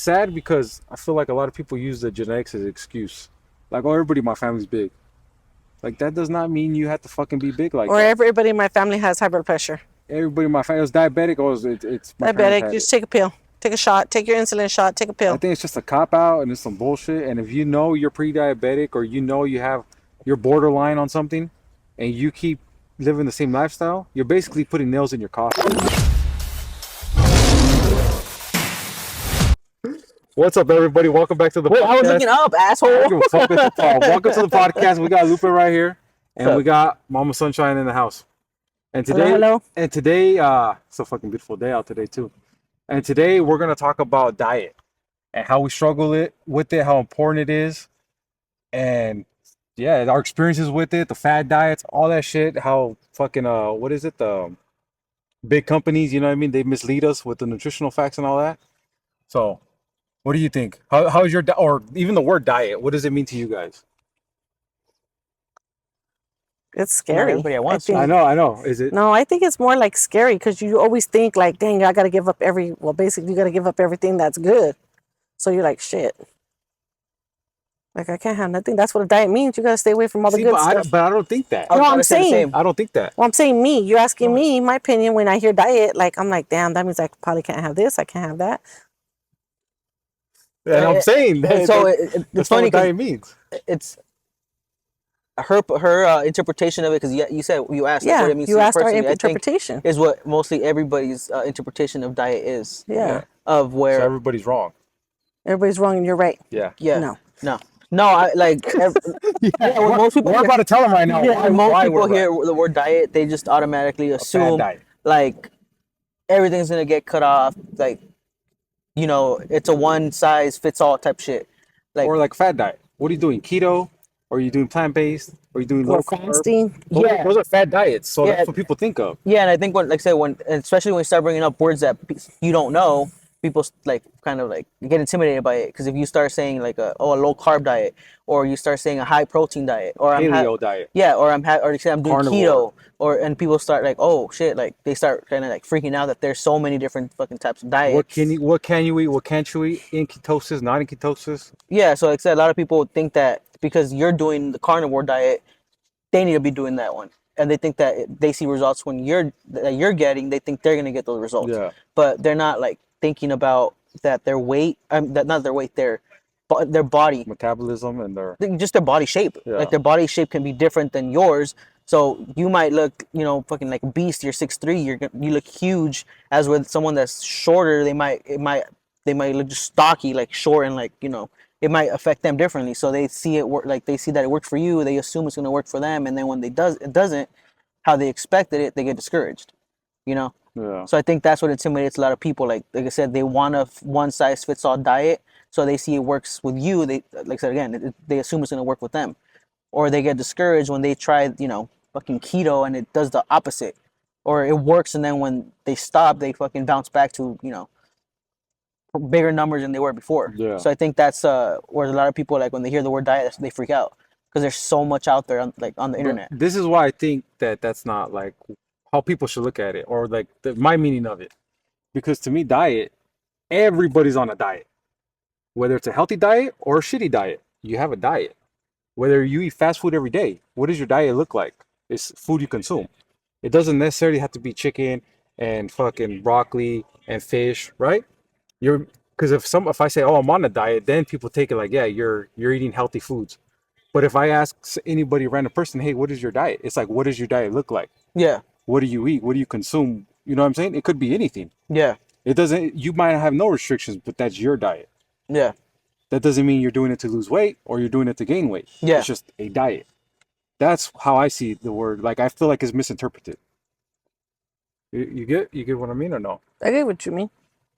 sad because I feel like a lot of people use the genetics as an excuse. Like, oh, everybody in my family's big. Like, that does not mean you have to fucking be big like Or that. everybody in my family has high blood pressure. Everybody in my family was diabetic, or it's my parents Diabetic, had it. just take a pill. Take a shot. Take your insulin shot. Take a I pill. think it's just a cop out and it's some bullshit. And if you know you're pre-diabetic or you know you're borderline on something, and you keep living the same lifestyle, you're basically putting nails in your coffin. What's up, everybody? Welcome back to the Wait, podcast. I was looking up, asshole. Welcome to the podcast. We got Lupe right here, and What's we up? got Mama Sunshine in the house. And today, Hello. it's a fucking beautiful day out today too. And today we're gonna talk about diet and how we struggle with it, how important it is, and yeah, our experiences with it, the fad diets, all that shit. How fucking what is it? The big companies, you know what I mean? They mislead us with the nutritional facts and all that. So, what do you think? How's your or even the word diet? What does it mean to you guys? It's Not scary. everybody at I once. think. I know. Is it? No, I think it's more like scary because you always think like, dang, I got to give up basically you got to give up everything that's good. So you're like, shit. Like I can't have nothing. That's what a diet means. You got to stay away from all the See, good but stuff. I don't think that. I was No, about I'm to say the saying. same. I don't think that. Well, I'm saying me. You're asking Go ahead. me my opinion when I hear diet. Like I'm like, damn, that means I probably can't have this. I can't have that. And I'm saying that, So that's it's not funny what because diet means. it's her interpretation of it. Because you said you asked like, what Yeah, it means you to you asked our personally. I think interpretation. is what mostly everybody's interpretation of diet is. Yeah. Of So where everybody's wrong. Everybody's wrong and you're right. Yeah. yeah No. no I like when most people We're hear, about to tell them right now when most why people we're hear right. the word diet, they just automatically A fad assume diet. like everything's gonna get cut off. Like it's a one size fits all type shit. Like Or like fad diet. What are you doing? Keto? Or are you doing plant-based? Or are you doing Or low carb? fasting. Those are fad diets. So Yeah. that's what people think of. Yeah, and I think when, like I said, especially when you start bringing up words that you don't know, people like kind of like get intimidated by it. Because if you start saying like a low carb diet, or you start saying a high protein diet, or Paleo diet. or you say I'm doing Carnivore. keto, and people start like, oh shit, like they start kind of like freaking out that there's so many different fucking types of diets. What can you eat? What can't you eat? In ketosis, not in ketosis. Yeah, so like I said, a lot of people think that because you're doing the carnivore diet, they need to be doing that one, and they think that they see results when you're getting. They think they're gonna get those results, Yeah. but they're not like thinking about that their weight, that not their weight, their body, Metabolism and their just their body shape. Yeah. Like their body shape can be different than yours. So you might look, fucking like a beast. You're 6'3". You look huge. As with someone that's shorter, they might look just stocky, like short, and like it might affect them differently. So they see it work, like they see that it worked for you. They assume it's gonna work for them, and then when it doesn't, how they expected it, they get discouraged. Yeah. So I think that's what intimidates a lot of people. Like I said, they want a one size fits all diet, so they see it works with you. They, like I said again, they assume it's gonna work with them, or they get discouraged when they try fucking keto and it does the opposite, or it works and then when they stop, they fucking bounce back to bigger numbers than they were before. Yeah. So I think that's where a lot of people, like when they hear the word diet, they freak out because there's so much out there on the internet. But this is why I think that that's not like how people should look at it, or like my meaning of it. Because to me, diet, everybody's on a diet, whether it's a healthy diet or a shitty diet. You have a diet. Whether you eat fast food every day, what does your diet look like? It's food you consume. It doesn't necessarily have to be chicken and fucking broccoli and fish, right? You're because if I say, oh, I'm on a diet, then people take it like, yeah, you're eating healthy foods. But if I ask anybody, random person, hey, what is your diet? It's like, what does your diet look like? Yeah, What do you eat? What do you consume? You know what I'm saying? It could be anything. yeah, It doesn't, you might have no restrictions, but that's your diet. yeah, That doesn't mean you're doing it to lose weight or you're doing it to gain weight. Yeah. It's just a diet. That's how I see the word. Like, I feel like it's misinterpreted. You get what I mean or no? I get what you mean.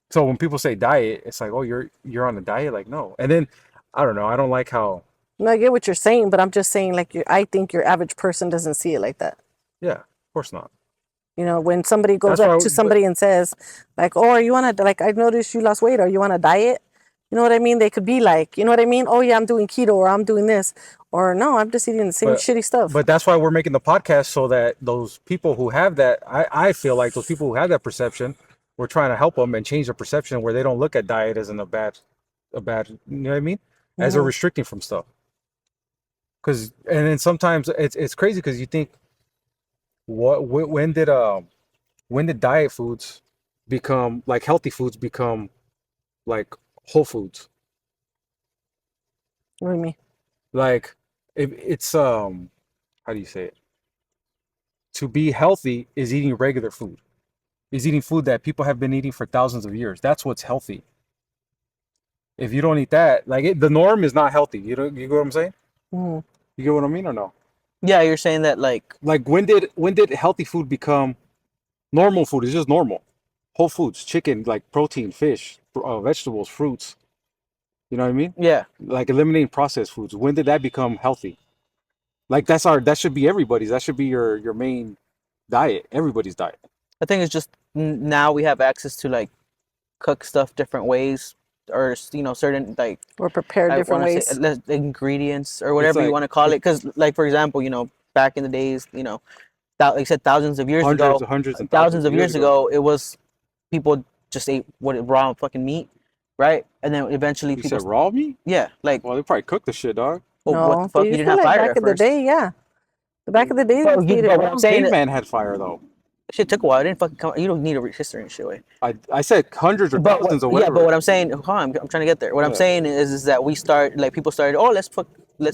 So when people say diet, it's like, oh, you're on a diet? Like, no. And then, I don't know. I don't like how, No, I get what you're saying, but I'm just saying like I think your average person doesn't see it like that. yeah, of course not. When somebody goes That's why up to somebody and says, like, oh, are you on a, like, I noticed you lost weight. Are you on a diet? You know what I mean? They could be like, you know what I mean? Oh, yeah, I'm doing keto or I'm doing this. Or no, I'm just eating the same But- shitty stuff. But that's why we're making the podcast so that those people who have that, I feel like those people who have that perception, we're trying to help them and change their perception where they don't look at diet as in a bad a bad, you know what I mean? As a Mhm. restricting from stuff. Cause and then sometimes it's crazy because you think what when did diet foods become like healthy foods become like whole foods? What do you mean? Like it's how do you say it? To be healthy is eating regular food. Is eating food that people have been eating for thousands of years. That's what's healthy. If you don't eat that, like the norm is not healthy. You get what I'm saying? Mhm. You get what I mean or no? Yeah, you're saying that like Like when did healthy food become normal food? It's just normal. Whole foods, chicken, like protein, fish, vegetables, fruits. You know what I mean? yeah. Like eliminating processed foods. When did that become healthy? Like that should be everybody's. That should be your main diet. Everybody's diet. I think it's just now we have access to like cook stuff different ways or certain like Or prepared I different want to say ways. less ingredients or It's whatever you like want to call it. Because, like for example, back in the days, like I said, hundreds and thousands thousands of of years years ago. ago, it was people just ate raw fucking meat, right? And then eventually You people, said raw meat? yeah, like, Well, they probably cooked the shit, dog. well, what the No, they fuck? You used didn't to have like fire back at in the first. day, yeah. The back in the day, they But, used to eat it but what raw. I'm saying, Caveman had fire though. shit took a while. It didn't fucking come. You don't need a history and shit. Way. I said hundreds or But what, thousands or yeah, but whatever. what I'm saying, hold on, I'm trying to get there. What I'm Yeah, saying is that we start like people started, oh, let's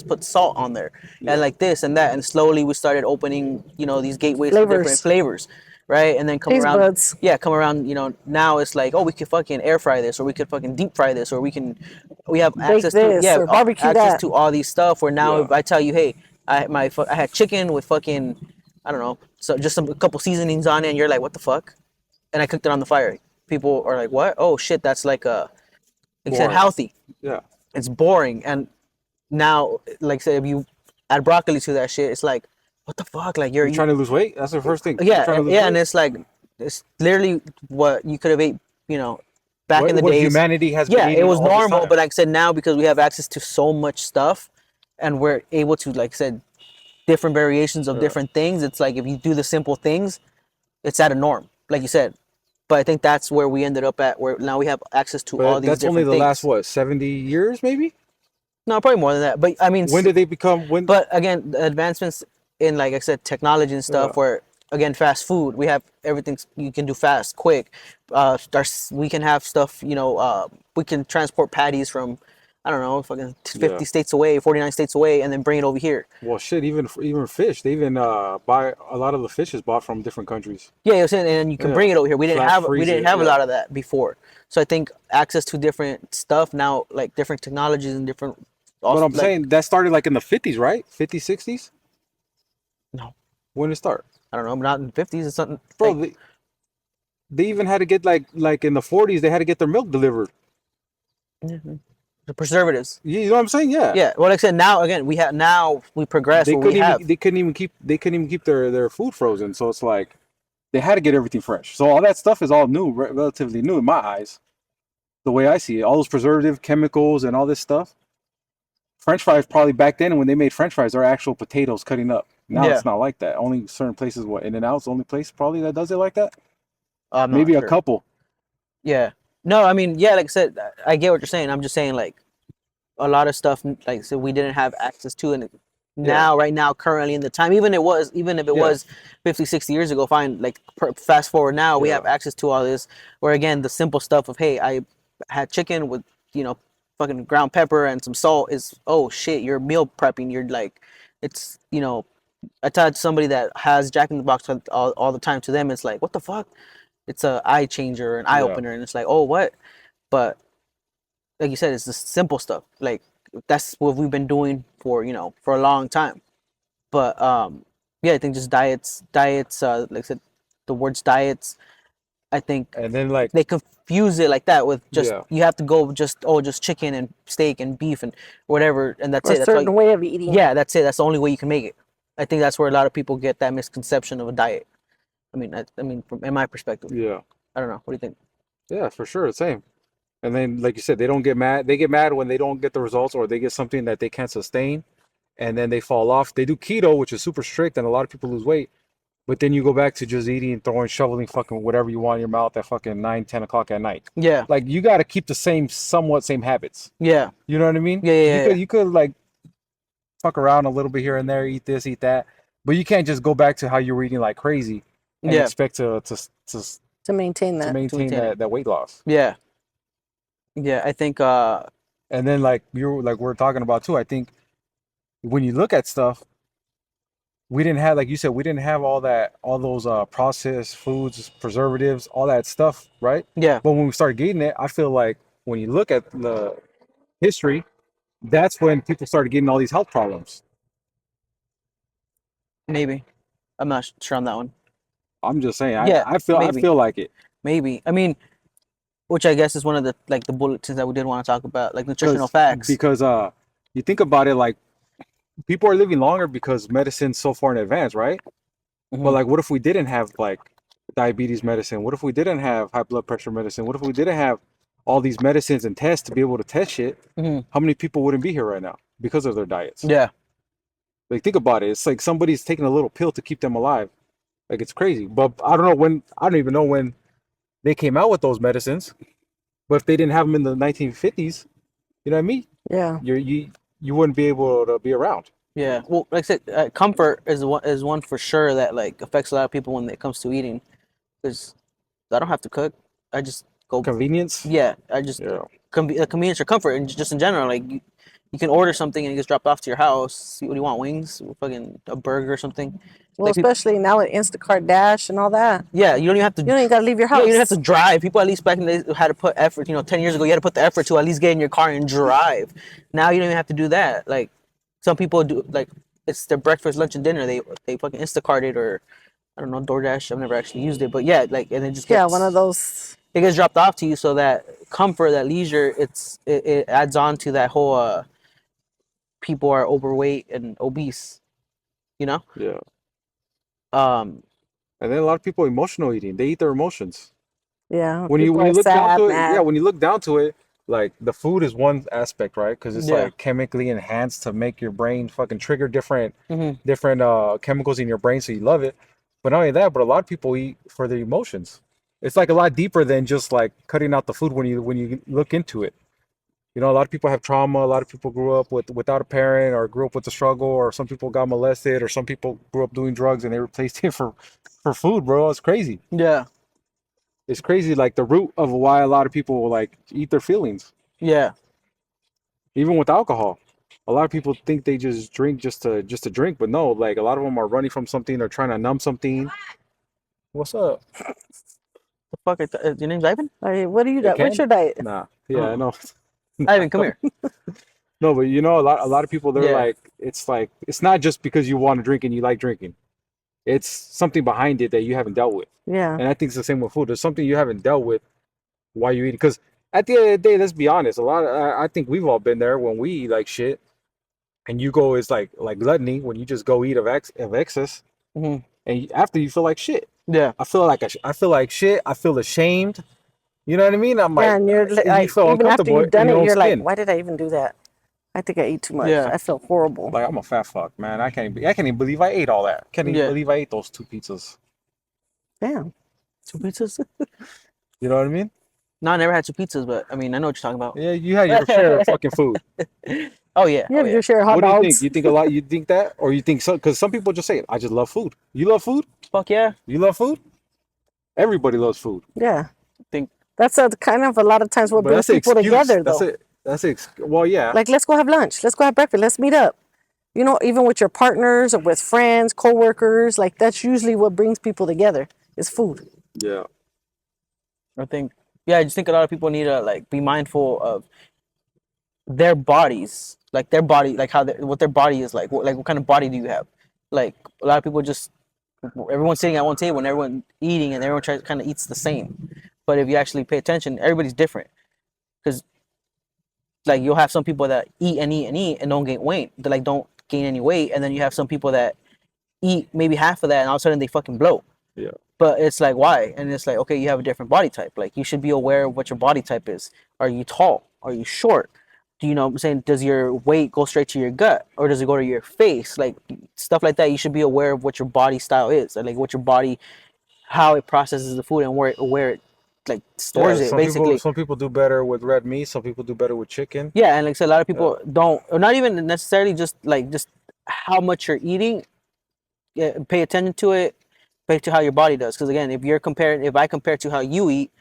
put salt on there and yeah. like this and that, and slowly we started opening, these gateways to different Flavors, flavors, right? And then come taste around, buds, yeah, come around, now it's like, oh, we could fucking air fry this, or we could fucking deep fry this, or we have bake access to, this yeah, or barbecue access that. to all these stuff. Where now Yeah. if I tell you, hey, I had chicken with fucking, I don't know, so just a couple seasonings on it, and you're like, what the fuck? And I cooked it on the fire. People are like, what? Oh shit, that's like I said, Boring. healthy. Yeah. It's boring. And now, like I said, if you add broccoli to that shit, it's like, what the fuck? Like You trying to lose weight? That's the first thing. You yeah, trying to lose yeah, and weight? it's like it's literally what you could have ate, you know, back in the What days. humanity has been Yeah, it eating was all this normal, time. but like I said, now because we have access to so much stuff, and we're able to, like I said, different variations of Yeah. different things. It's like if you do the simple things, it's at a norm, like you said. But I think that's where we ended up at, where now we have access to all But these that's only different the last things. what, 70 years maybe? No, probably more than that. But I mean, When did they become when but again, the advancements in, like I said, technology and yeah. stuff, where again, fast food, we have everything you can do fast, quick. We can have stuff, we can transport patties from, I don't know, fucking Yeah. 50 states away, 49 states away, and then bring it over here. Well, shit, even fish. They even buy a lot of the fish is bought from different countries. Yeah, you're saying, and you can bring Yeah. it over here. Flash We freeze didn't it. have a Yeah. lot of that before. So I think access to different stuff now, like different technologies and different, But also I'm like, saying that started like in the 50s, right? 50s, 60s? no, When did it start? I don't know, not in the 50s. It's something Bro, like, they even had to get like in the 40s they had to get their milk delivered. mhm, the preservatives. You know what I'm saying? Yeah. Yeah, well, like I said, now again, we progress They where we couldn't even have. keep their food frozen. So it's like they had to get everything fresh. So all that stuff is all new, relatively new in my eyes. The way I see it, all those preservative chemicals and all this stuff. French fries probably back then when they made French fries are actual potatoes cutting up. Now Yeah, it's not like that. Only certain places, what In-N-Out's the only place probably that does it like that. I'm not Maybe a sure. couple. Yeah, no, I mean, yeah, like I said, I get what you're saying. I'm just saying, like, a lot of stuff, like I said, we didn't have access to, and Yeah, now, right now, currently in the time, even if it yeah, was 50, 60 years ago, fine. Like, fast forward now, we have yeah, access to all this. Where again, the simple stuff of, hey, I had chicken with, you know, fucking ground pepper and some salt is, oh shit, you're meal prepping. You're like, it's, I tell somebody that has Jack in the Box all the time, to them, it's like, what the fuck? It's a eye changer, an eye yeah, opener, and it's like, oh, what? But like you said, it's the simple stuff. Like that's what we've been doing for, for a long time. But yeah, I think just diets. Like I said, the words diets. I think and then like they confuse it like that with just, yeah, you have to go just chicken and steak and beef and whatever, and that's or a it. That's certain why. way of eating. Yeah, that's it. That's the only way you can make it. I think that's where a lot of people get that misconception of a diet. I mean, from in my perspective, yeah, I don't know. What do you think? yeah, for sure, the same. And then like you said, they don't get mad. They get mad when they don't get the results or they get something that they can't sustain, and then they fall off. They do keto, which is super strict, and a lot of people lose weight. but then you go back to just eating, throwing, shoveling, fucking whatever you want in your mouth at fucking 9, 10 o'clock at night. Yeah. Like you got to keep the somewhat same habits. Yeah. You know what I mean? Yeah, yeah, yeah. You could like fuck around a little bit here and there, eat this, eat that, but you can't just go back to how you were eating like crazy and Yeah. expect to maintain that. maintain maintain that weight loss. Yeah. Yeah. I think. And then like we're talking about too. I think when you look at stuff, we didn't have, like you said, we didn't have all those processed foods, preservatives, all that stuff, right? Yeah. But when we started getting it, I feel like when you look at the history, that's when people started getting all these health problems. Maybe. I'm not sure on that one. I'm just saying, Yeah, I maybe. feel like it. Maybe. I mean, which I guess is one of the like the bulletins that we did want to talk about, like nutritional 'Cause- facts. Because you think about it, like people are living longer because medicine's so far in advance, right? But Mhm. like, what if we didn't have like diabetes medicine? What if we didn't have high blood pressure medicine? What if we didn't have all these medicines and tests to be able to test shit? Mhm. How many people wouldn't be here right now because of their diets? Yeah. Like, think about it. It's like somebody's taking a little pill to keep them alive. Like, it's crazy. But I don't know when. I don't even know when they came out with those medicines. But if they didn't have them in the 1950s, you know what I mean? Yeah. You wouldn't be able to be around. Yeah. Well, like I said, comfort is one for sure that like affects a lot of people when it comes to eating, because I don't have to cook. I just go. Convenience. Yeah. I just Yeah. convenience or comfort, and just in general, like you can order something and it gets dropped off to your house. What do you want? Wings? Fucking a burger or something. Well, Like, especially now with Instacart Dash and all that, Yeah. You don't even have to. you don't even gotta leave your Yeah, house. you don't have to drive. People at least back in the day had to put effort. 10 years ago, you had to put the effort to at least get in your car and drive. Now you don't even have to do that. Like some people do, like it's their breakfast, lunch, and dinner. They fucking Instacart it, or I don't know, DoorDash. I've never actually used it, but yeah, like and it just Yeah, gets one of those. it gets dropped off to you, so that comfort, that leisure, it adds on to that whole people are overweight and obese. You know. Yeah. Um. And then a lot of people emotional eating. They eat their emotions. Yeah. When you people are look down sad, to it, mad. yeah, when you look down to it, like the food is one aspect, right? Because it's Yeah. like chemically enhanced to make your brain fucking trigger different Mhm. different chemicals in your brain, so you love it. But not only that, but a lot of people eat for their emotions. It's like a lot deeper than just like cutting out the food when you look into it. You know, a lot of people have trauma. A lot of people grew up without a parent, or grew up with a struggle, or some people got molested, or some people grew up doing drugs and they replaced it for food, bro. It's crazy. Yeah. It's crazy, like the root of why a lot of people will like eat their feelings, Yeah. even with alcohol. A lot of people think they just drink just to drink, but no, like a lot of them are running from something or trying to numb something. What's up? The fuck? Your name's Ivan? Like, what do you Yeah, got? What's Ken? your diet? Nah, yeah, I Oh. know. Ivan, come here. No, but you know, a lot of people, they're Yeah. like it's not just because you want to drink and you like drinking. It's something behind it that you haven't dealt with. Yeah. And I think it's the same with food. There's something you haven't dealt with while you eat. Because at the end of the day, let's be honest. I think we've all been there when we eat like shit, and you go is like gluttony when you just go eat of excess, Mhm. and after you feel like shit. Yeah. I feel like I feel like shit. I feel ashamed. You know what I mean? I'm Yeah, like, and you're you like, feel even after uncomfortable you've done in your it, own you're like, skin. why did I even do that? I think I ate too much. Yeah. I feel horrible. Like I'm a fat fuck, man. I can't even believe I ate all that. Can't even Yeah. believe I ate those 2 pizzas. Damn. 2 pizzas? You know what I mean? No, I never had 2 pizzas, but I mean, I know what you're talking about. Yeah, you had your share of fucking food. Oh yeah. You Oh have yeah. your share of hot What do you think? dogs. You think a lot? You think that, or you think so? Because some people just say, "I just love food." You love food? Fuck yeah. You love food? Everybody loves food. Yeah. Think. That's a kind of a lot of times what But brings that's an people excuse. together, That's though. it. That's it. Well, yeah. Like, let's go have lunch. Let's go have breakfast. Let's meet up. You know, even with your partners or with friends, coworkers, like that's usually what brings people together is food. Yeah. I think. Yeah, I just think a lot of people need to like be mindful of their bodies, like their body, like how what their body is like. What kind of body do you have? Like a lot of people just everyone's sitting at one table and everyone eating and everyone tries kind of eats the same. But if you actually pay attention, everybody's different. Because like you'll have some people that eat and eat and eat and don't gain weight. They like don't gain any weight, and then you have some people that eat maybe half of that and all of a sudden they fucking bloat. Yeah. But it's like why? And it's like okay, you have a different body type. Like you should be aware of what your body type is. Are you tall? Are you short? you know what I'm saying, does your weight go straight to your gut or does it go to your face? Like stuff like that. You should be aware of what your body style is, like what your body, how it processes the food and where it like Yeah, stores it basically. some people do better with red meat. Some people do better with chicken. Yeah, and like I said, a lot of Yeah. people don't, or not even necessarily just how much you're eating. Yeah, pay attention to it. Pay to how your body does. Because again, if I compare to how you eat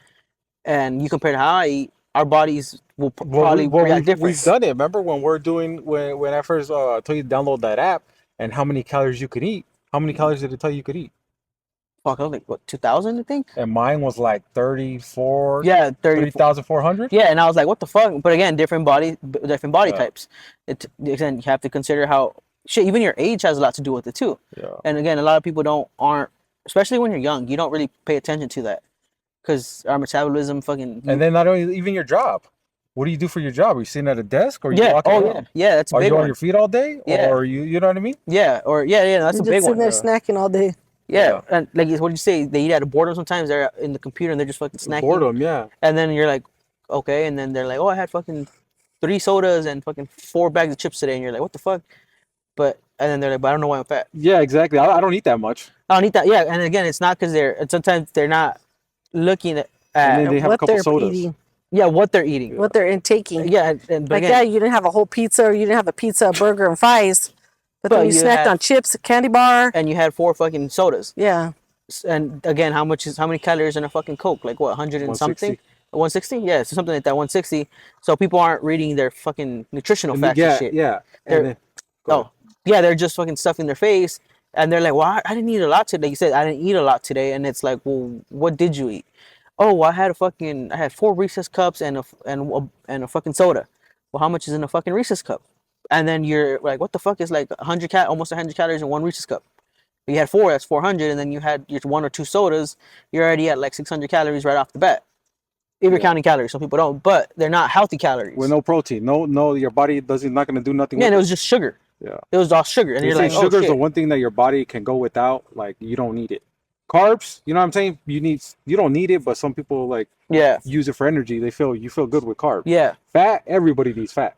and you compare to how I eat, our bodies will probably react different. we've done it. Remember when we're doing when I first told you to download that app and how many calories you could eat? How many calories did it tell you could eat? Fuck, I was like what 2,000, I think. And mine was like 34, Yeah, 30. 30,400. Yeah, and I was like, what the fuck? But again, different body Yeah. types. Again, you have to consider how shit. Even your age has a lot to do with it too. Yeah. And again, a lot of people aren't, especially when you're young, you don't really pay attention to that because our metabolism fucking. And then not only even your job. What do you do for your job? Are you sitting at a desk or are you Yeah. walking Oh around? yeah. Yeah. That's a Are big you on one. your feet all day? Yeah. Or you know what I mean? Yeah. Or yeah. That's You're a just big sitting one. there Yeah. snacking all day. Yeah. And like what did you say? They eat out of boredom sometimes. They're in the computer and they're just fucking snacking. Boredom, yeah. And then you're like, okay. And then they're like, oh, I had fucking 3 sodas and fucking 4 bags of chips today. And you're like, what the fuck? And then they're like, but I don't know why I'm fat. Yeah, exactly. I don't eat that much. I don't eat that. Yeah. And again, it's not because sometimes they're not looking at And then they have a What couple they're sodas. eating, yeah, what they're eating. what they're intaking. Yeah. And but Like, again, yeah, you didn't have a whole pizza or you didn't have a pizza, a burger, and fries. But But then you you snacked had- on chips, a candy bar. and you had 4 fucking sodas. Yeah. And again, how many calories in a fucking Coke? Like what, 100 and something? 160. 160? Yeah, so something like that, 160. So people aren't reading their fucking nutritional facts yeah, and shit. yeah. They're- And then, go ahead. Oh, yeah, they're just fucking stuffing their face. And they're like, well, I didn't eat a lot today. Like you said, I didn't eat a lot today. And it's like, well, what did you eat? Oh, well, I had 4 Reese's cups and a fucking soda. Well, how much is in a fucking Reese's cup? And then you're like, what the fuck is like almost 100 calories in 1 Reese's cup? You had 4, that's 400, and then you had your 1 or 2 sodas, you're already at like 600 calories right off the bat. If you're Yeah. counting calories, some people don't, but they're not healthy calories. With no protein. No, your body not going to do nothing Yeah, and it with was just sugar. Yeah. It was all sugar, and They you're say like, oh sugar's shit. the one thing that your body can go without. Like, you don't need it. Carbs, you know what I'm saying? You don't need it, but some people like Yeah, use it for energy. You feel good with carbs. yeah, Fat, everybody needs fat.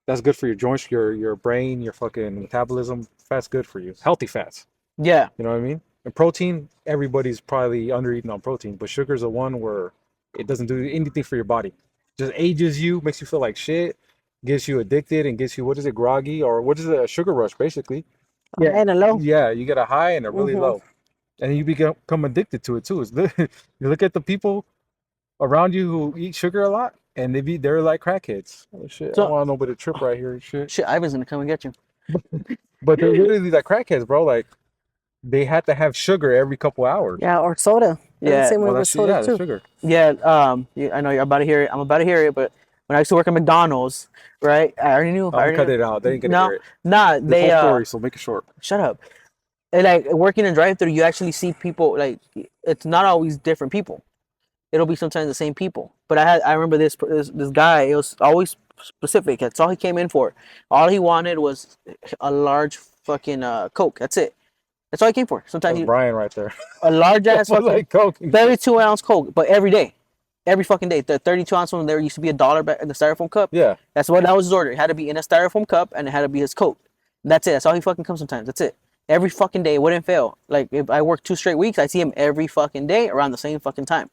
That's good for your joints, your brain, your fucking metabolism. Fat's good for you. Healthy fats. yeah, You know what I mean? And protein, everybody's probably under eating on protein, but sugar's the one where it doesn't do anything for your body. Just ages you, makes you feel like shit, gets you addicted, and gets you, what is it, groggy, or what is it, a sugar rush, basically. Yeah. And a low. Yeah, you get a high and a really Mhm. low, and you become addicted to it too. You look at the people around you who eat sugar a lot, and they're like crackheads. Oh shit! I So- don't want nobody to trip right here and shit. shit. Ivan's gonna come and get you. But they're literally like crackheads, bro. Like they had to have sugar every couple hours. Yeah, or soda. Yeah, Same way Well, with that's soda yeah, too. the sugar. Yeah, yeah, I know you're about to hear it. I'm about to hear it, but when I used to work at McDonald's, right? I already knew. I I'll already cut knew. it out. They ain't gonna No, hear it. Nah, This they whole story, so make it short. shut up. And like working in drive-through, you actually see people like it's not always different people. It'll be sometimes the same people. But I remember this guy. It was always specific. That's all he came in for. All he wanted was a large fucking Coke. That's it. That's all he came for. Sometimes That's Brian right there. a large ass That's fucking like Coke. 32-ounce Coke, but every day, every fucking day. The 32-ounce one there used to be $1 back in the styrofoam cup. Yeah. That was his order. It had to be in a styrofoam cup and it had to be his Coke. That's it. That's all he fucking comes sometimes. That's it. Every fucking day, it wouldn't fail. Like if I worked 2 straight weeks, I see him every fucking day around the same fucking time.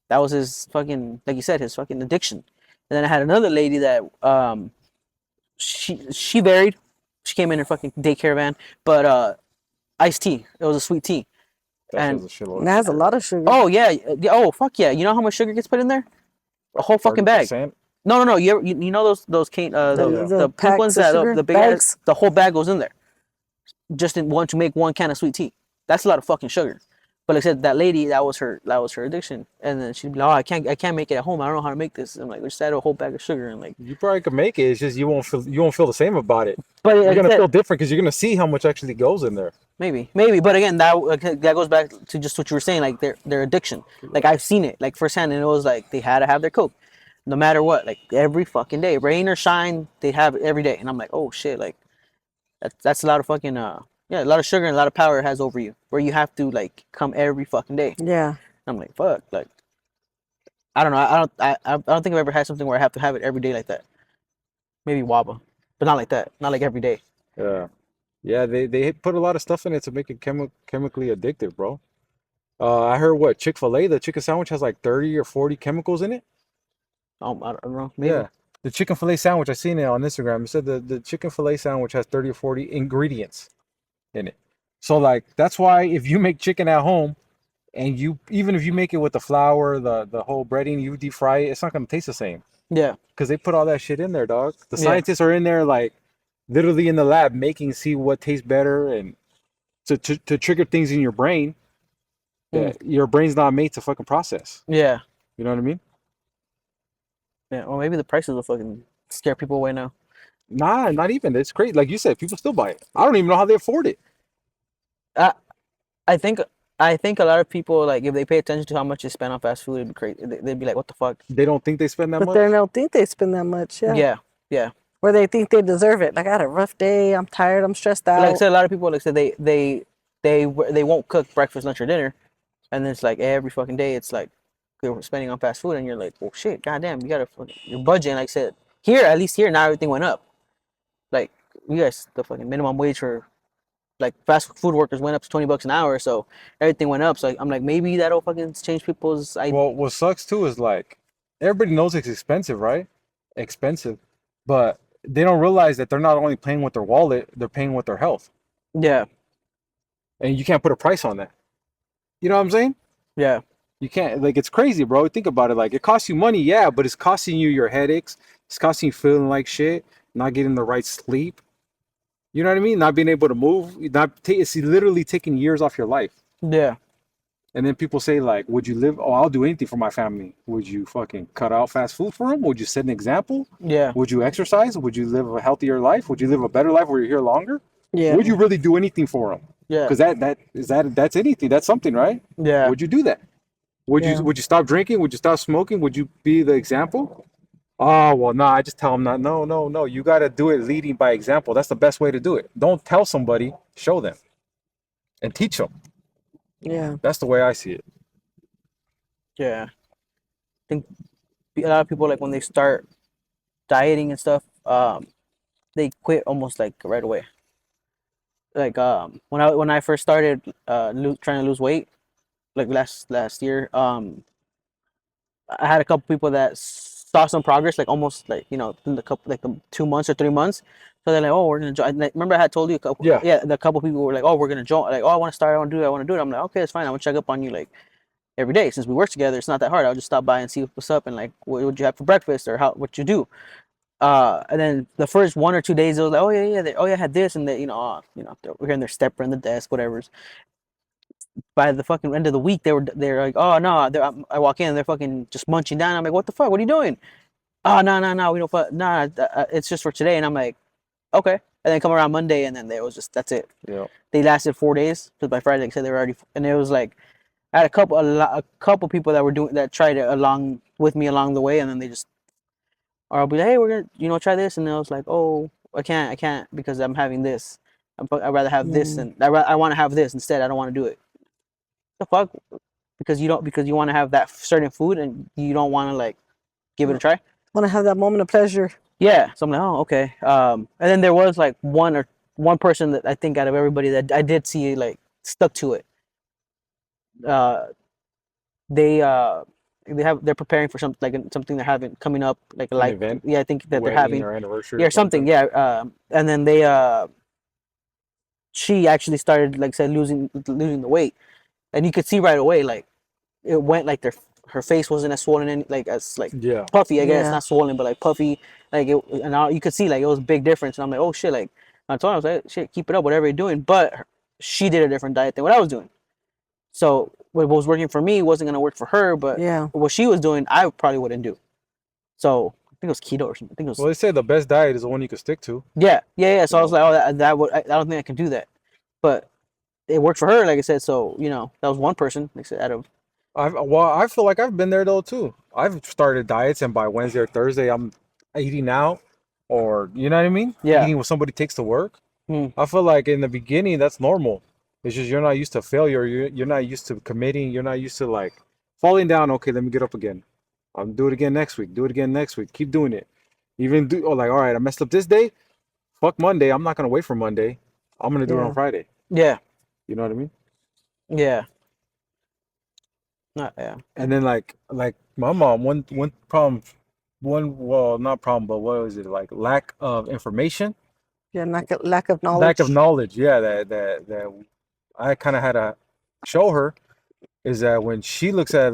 That was his fucking, like you said, his fucking addiction. And then I had another lady that she varied. She came in her fucking daycare van, but iced tea. It was a sweet tea. That And- shit's a shitload. And that has a lot of sugar. Oh yeah, oh fuck yeah. You know how much sugar gets put in there? A whole fucking bag. 30%? No. You know those cane the pink packs ones of that sugar? the big Bags? ass, the whole bag goes in there. Just in one to make 1 can of sweet tea. That's a lot of fucking sugar. But like I said, that lady, that was her addiction. And then she'd be like, oh, I can't make it at home. I don't know how to make this. I'm like, just add a whole bag of sugar and like. You probably could make it. It's just you won't feel the same about it. But You're like I gonna said, feel different because you're gonna see how much actually goes in there. maybe. But again, that goes back to just what you were saying, like their addiction. Like I've seen it, like firsthand, and it was like they had to have their Coke, no matter what, like every fucking day, rain or shine, they have it every day. And I'm like, oh shit, like that's a lot of fucking yeah, a lot of sugar and a lot of power it has over you, where you have to like come every fucking day. Yeah. I'm like, fuck, like I don't know, I don't think I've ever had something where I have to have it every day like that. maybe Waba, but not like that. Not like every day. Yeah. Yeah, they put a lot of stuff in it to make it chemically addictive, bro. I heard what Chick-fil-A, the chicken sandwich has like 30 or 40 chemicals in it. I don't know. Maybe. Yeah. The chicken fillet sandwich, I seen it on Instagram. It said the chicken fillet sandwich has 30 or 40 ingredients in it. So like that's why if you make chicken at home and you even if you make it with the flour, the whole breading, you deep fry it, it's not gonna taste the same. Yeah. Because they put all that shit in there, dog. The Yeah. scientists are in there like literally in the lab making see what tastes better and to trigger things in your brain that your brain's not made to fucking process. Yeah. You know what I mean? Yeah. Or maybe the prices will fucking scare people away now. Nah, not even. It's crazy. Like you said, people still buy it. I don't even know how they afford it. I think I think a lot of people, like, if they pay attention to how much they spend on fast food, it'd be crazy. They'd be like, "What the fuck?" They don't think they spend that But much. they don't think they spend that much. Yeah. Yeah. Yeah. Or they think they deserve it. Like, I had a rough day. I'm tired. I'm stressed Like I out. said, a lot of people, like I said, they won't cook breakfast, lunch, or dinner, and then it's like every fucking day it's like they're spending on fast food, and you're like, "Well, shit, goddamn, you gotta your budget." And like I said, here, at least here now everything went up. Like, you guys, the fucking minimum wage for like fast food workers went up to $20 an hour, so everything went up. So I'm like, maybe that'll fucking change people's Well, what sucks too is like everybody knows it's expensive, right? Expensive, but they don't realize that they're not only paying with their wallet, they're paying with their health, Yeah. and you can't put a price on that. You know what I'm saying? Yeah. You can't, like, it's crazy, bro. Think about it. Like, it costs you money, yeah, but it's costing you your headaches. It's costing you feeling like shit, not getting the right sleep. You know what I mean? Not being able to move. It's literally taking years off your life. Yeah. And then people say, like, would you live? Oh, I'll do anything for my family. Would you fucking cut out fast food for them? Would you set an example? Yeah. Would you exercise? Would you live a healthier life? Would you live a better life where you're here longer? Yeah. Would you really do anything for them? Yeah. Because that's anything. That's something, right? Yeah. Would you do that? Yeah. Would you stop drinking? Would you stop smoking? Would you be the example? Oh, well, no, I just tell them not. No, no, no. You got to do it leading by example. That's the best way to do it. Don't tell somebody, show them and teach them. Yeah. That's the way I see it. Yeah. I think a lot of people, like, when they start dieting and stuff, they quit almost like right away. Like, when I first started trying to lose weight, like last year, I had a couple people that saw some progress, like almost like, in the couple, like, the 2 months or 3 months. So they're like, "Oh, we're gonna join." Like, remember I had told you a couple, Yeah. the couple people were like, "Oh, we're gonna join." Like, "Oh, I want to start. I want to do it. I want to do it." I'm like, "Okay, it's fine. I'm gonna check up on you like every day since we work together. It's not that hard. I'll just stop by and see what's up and like what would you have for breakfast or what you do." And then the first 1 or 2 days, it was like, "Oh yeah, yeah, oh yeah, I had this," and they, we're hearing their stepper in the desk, whatever's. By the fucking end of the week, they're like, "Oh no," I walk in, and they're fucking just munching down. I'm like, "What the fuck? What are you doing?" "Oh no, no, no, we don't fuck. Nah, it's just for today." And I'm like, "Okay." And then come around Monday, and then they was just that's it. Yeah. They lasted 4 days because by Friday, like I said, they were already, and it was like I had a couple people that were doing that tried it along with me along the way, and then they just, or I'll be like, "Hey, we're gonna try this," and then I was like, "Oh, I can't because I'm having this. I'd rather have this, and I want to have this instead. I don't want to do it." The fuck? Because you want to have that certain food and you don't want to like give it a try. Want to have that moment of pleasure. Yeah. So I'm like, "Oh, okay." And then there was like one person that I think out of everybody that I did see like stuck to it. Uh, they're preparing for something they're having coming up, like a An like, event, yeah, I think that they're wedding having, or anniversary yeah, or something, yeah. And then she actually started, like I said, losing the weight, and you could see right away, like, it went like her face wasn't as swollen, like as like Yeah. puffy, I guess, Yeah. not swollen, but like puffy, like it, and you could see like it was a big difference. And I'm like, "Oh shit!" Like, I told her, I was like, "Shit, keep it up, whatever you're doing." But she did a different diet than what I was doing. So what was working for me wasn't gonna work for her, but Yeah. what she was doing, I probably wouldn't do. So I think it was keto or something. I think it was, Well, they say the best diet is the one you can stick to. yeah, yeah, yeah. So I was like, "Oh, I don't think I can do that," but it worked for her, like I said. So that was one person, like I said, out of, I feel like I've been there though too. I've started diets and by Wednesday or Thursday I'm eating out or you know what I mean? Yeah. Eating what somebody takes to work. Hmm. I feel like in the beginning that's normal. It's just you're not used to failure. You're not used to committing. You're not used to like falling down. Okay, let me get up again. I'll do it again next week. Do it again next week. Keep doing it. Even do like, all right, I messed up this day. Fuck Monday. I'm not gonna wait for Monday. I'm gonna do it Yeah. on Friday. Yeah. You know what I mean? Yeah. Yeah. And then like my mom, one problem, one well not problem, but what was it like? Lack of information, Yeah, lack of lack of knowledge. knowledge. Yeah, that I kind of had to show her is that when she looks at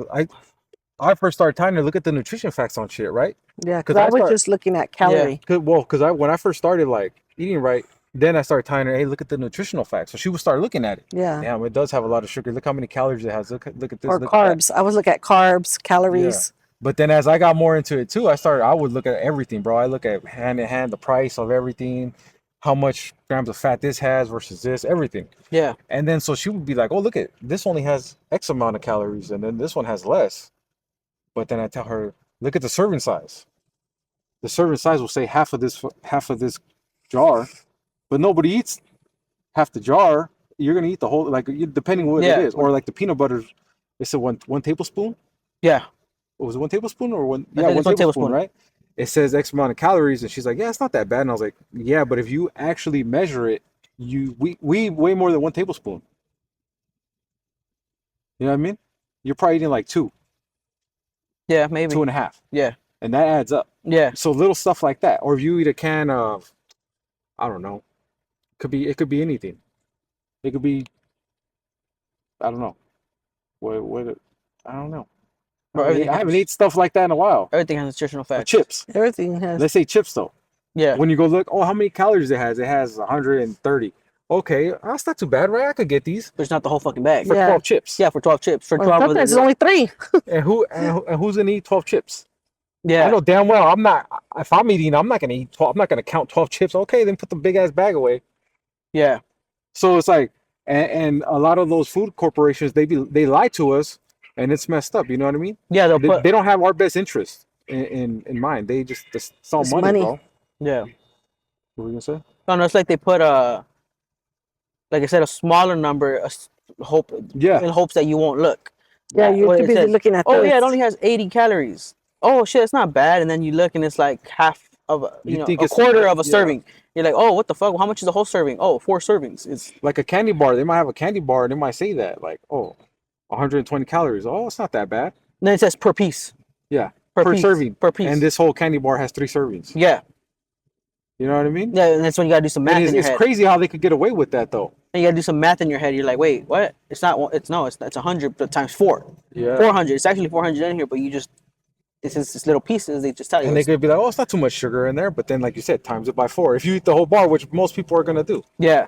I first started telling her look at the nutrition facts on shit, right? Yeah, because Because I I was start just looking at calorie. because I when I first started like eating right, then I started telling her, hey, look at the nutritional facts. So she would start looking at it. Yeah. Damn, it does have a lot of sugar. Look how many calories it has. Look at this. Or Look at that. carbs. I was looking at carbs, Yeah. calories. But then as I got more into it too, I would look at everything, bro. I look at hand in hand the price of everything, how much grams of fat this has versus this, everything. Yeah. And then so she would be like, oh, look at this only has X amount of calories and then this one has less. But then I tell her, look at the serving size. The serving size will say half of this jar, but nobody eats half the jar. You're gonna eat the whole depending what it Yeah. is. Or like the peanut butter, it's a one tablespoon. Yeah. What was it, 1 tablespoon or one? I Yeah, think one it's 1 tablespoon, tablespoon. right? It says X amount of calories, and she's like, "Yeah, it's not that bad." And I was like, "Yeah, but if you actually measure it, we way more than 1 tablespoon. You know what I mean? You're probably eating like Yeah. Maybe. 2.5, Yeah. and that adds up. Yeah. So little stuff like that, or if you eat a can of, I don't know, it could be anything. It could be, I don't know, what I don't know. Bro, everything I haven't has, eaten stuff like that in a while. everything has nutritional Or facts. chips. Everything has. Let's say chips though. Yeah. When you go look, oh, how many calories it has 130. Okay, that's not too bad, right? I could get these But it's not the whole fucking bag. for Yeah. 12 chips. Yeah, for 12 chips. For Or 12 of sometimes it's the, only 3. And who's gonna eat 12 chips? I yeah. know damn well I'm not. If I'm eating, I'm not gonna eat 12. I'm not gonna count 12 chips. Okay, then put the big ass bag away. Yeah. So it's like, and a lot of those food corporations, they lie to us, and it's messed up. You know what I mean? Yeah, they'll put They don't have our best interest in mind. They just it's all It's money, money. bro. yeah. What were you gonna say? No, no, it's like they put like I said, a smaller number, hope Yeah. in hopes that you won't look. Yeah, you're What too it busy says, looking at oh this. yeah, it only has 80 calories. Oh shit, it's not bad. And then you look and it's like half of You a think it's- quarter of a yeah. serving. You're like, oh, what the fuck? How much is the whole serving? Oh, 4 servings. It's Like a candy bar. They might have a candy bar and they might say that, like, oh, 120 calories. Oh, it's not that bad. then it says per piece. Yeah. Per Per piece. serving. Per piece. And this whole candy bar has 3 servings. yeah. You know what I mean? Yeah, and that's when you gotta do some math And in your it's head. crazy how they could get away with that though. And you gotta do some math in your head. You're like, wait, what? It's not. It's 100 but times 4. Yeah. 400. It's actually 400 in here, but you just it's just little pieces. They just tell you. And they could be like, oh, it's not too much sugar in there. But then, like you said, times it by 4. If you eat the whole bar, which most people are gonna do, yeah.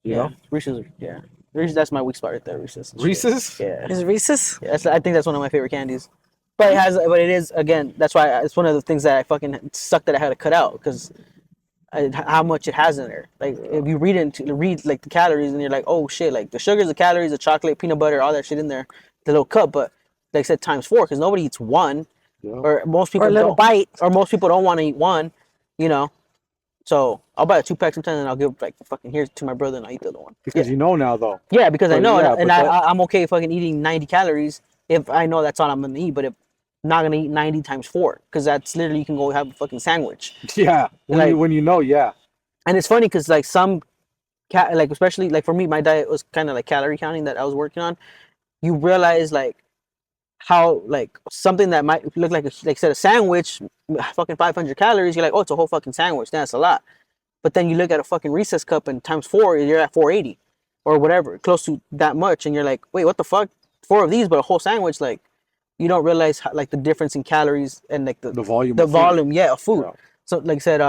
you Yeah. know, Reese's. Yeah. Reese's. That's my weak spot right there. Reese's. and shit. Reese's. Yeah. Is Reese's? Yeah, I think that's one of my favorite candies. But it is again. That's why it's one of the things that I fucking suck that I had to cut out because how much it has in there. Like if you read like the calories and you're like, oh shit, like the sugars, the calories, the chocolate, peanut butter, all that shit in there, the little cup. But like I said, times 4 because nobody eats one, Yeah. or most people Or a little don't, bite. or most people don't want to eat one. You know. So I'll buy a 2-pack sometimes and I'll give like fucking here to my brother and I'll eat the other one. Because you know now though. Yeah, because I But know, yeah, and but that- I'm okay fucking eating 90 calories if I know that's all I'm gonna eat. But if I'm not gonna eat 90 times 4, because that's literally you can go have a fucking sandwich. Yeah. Like- When you know, yeah. And it's funny because like some, like especially like for me, my diet was kind of like calorie counting that I was working on. You realize like how like something that might look like a sandwich, fucking 500 calories. You're like, oh, it's a whole fucking sandwich. That's a lot. But then you look at a fucking recess cup and times 4, you're at 480 or whatever, close to that much. And you're like, wait, what the fuck? 4 of these, but a whole sandwich. Like, you don't realize how, like the difference in calories and like The volume. the of food. volume, yeah, of food. Yeah. So like I said,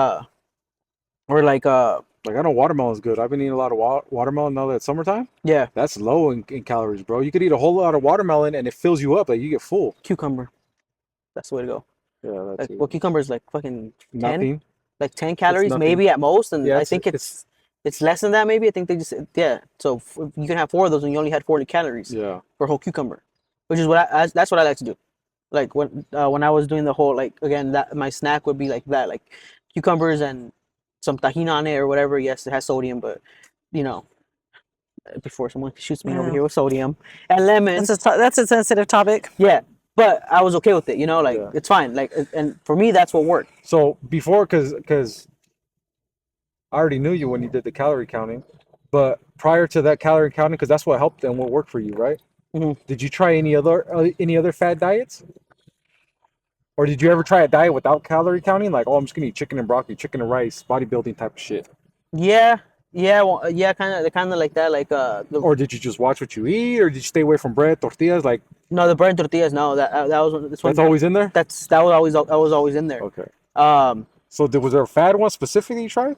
or like Like I know watermelon's good. I've been eating a lot of watermelon now that it's summertime. yeah, That's low in calories, bro. You could eat a whole lot of watermelon and it fills you up. Like you get full. cucumber. That's the way to go. Yeah, that's Like, well, cucumber is like fucking 10, nothing. like 10 calories nothing. maybe at most, and Yeah, I think it's less than that maybe. I think they just yeah. So you can have 4 of those, and you only had 40 calories Yeah. for a whole cucumber, which is that's what I like to do. Like when I was doing the whole like again that my snack would be like that, like cucumbers and some tahini on it or whatever. Yes, it has sodium, but you know, before someone shoots me over Yeah. here with sodium and lemon. That's a sensitive topic. Yeah, but I was okay with it. You know, like Yeah. it's fine. Like, and for me, that's what worked. So before, because I already knew you when you did the calorie counting, but prior to that calorie counting, because that's what helped and what worked for you, right? Mhm. Did you try any other fad diets, or did you ever try a diet without calorie counting? Like, oh, I'm just gonna eat chicken and broccoli, chicken and rice, bodybuilding type of shit. Yeah, yeah, well, yeah, kind of like that. Like the Or did you just watch what you eat, or did you stay away from bread, tortillas? Like, no, the bread and tortillas. No, that was this one. that's always in there. That was always in there. Okay. Um, So was there a fad one specifically you tried?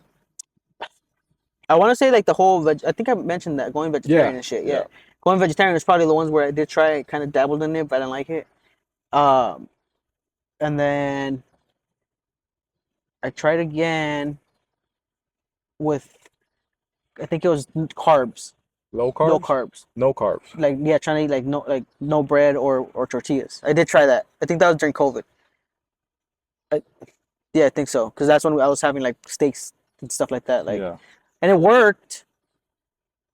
I want to say like the whole veg. I think I mentioned that going vegetarian Yeah, and shit. yeah. Yeah, going vegetarian is probably the ones where I did try, kind of dabbled in it, but I didn't like it. Um, and then I tried again with, I think it was carbs, Low no carbs? carbs. No carbs. Like yeah, trying to eat like no bread or tortillas. I did try that. I think that was during COVID. I, yeah, I think so, because that's when I was having like steaks and stuff like that. Like, Yeah. and it worked,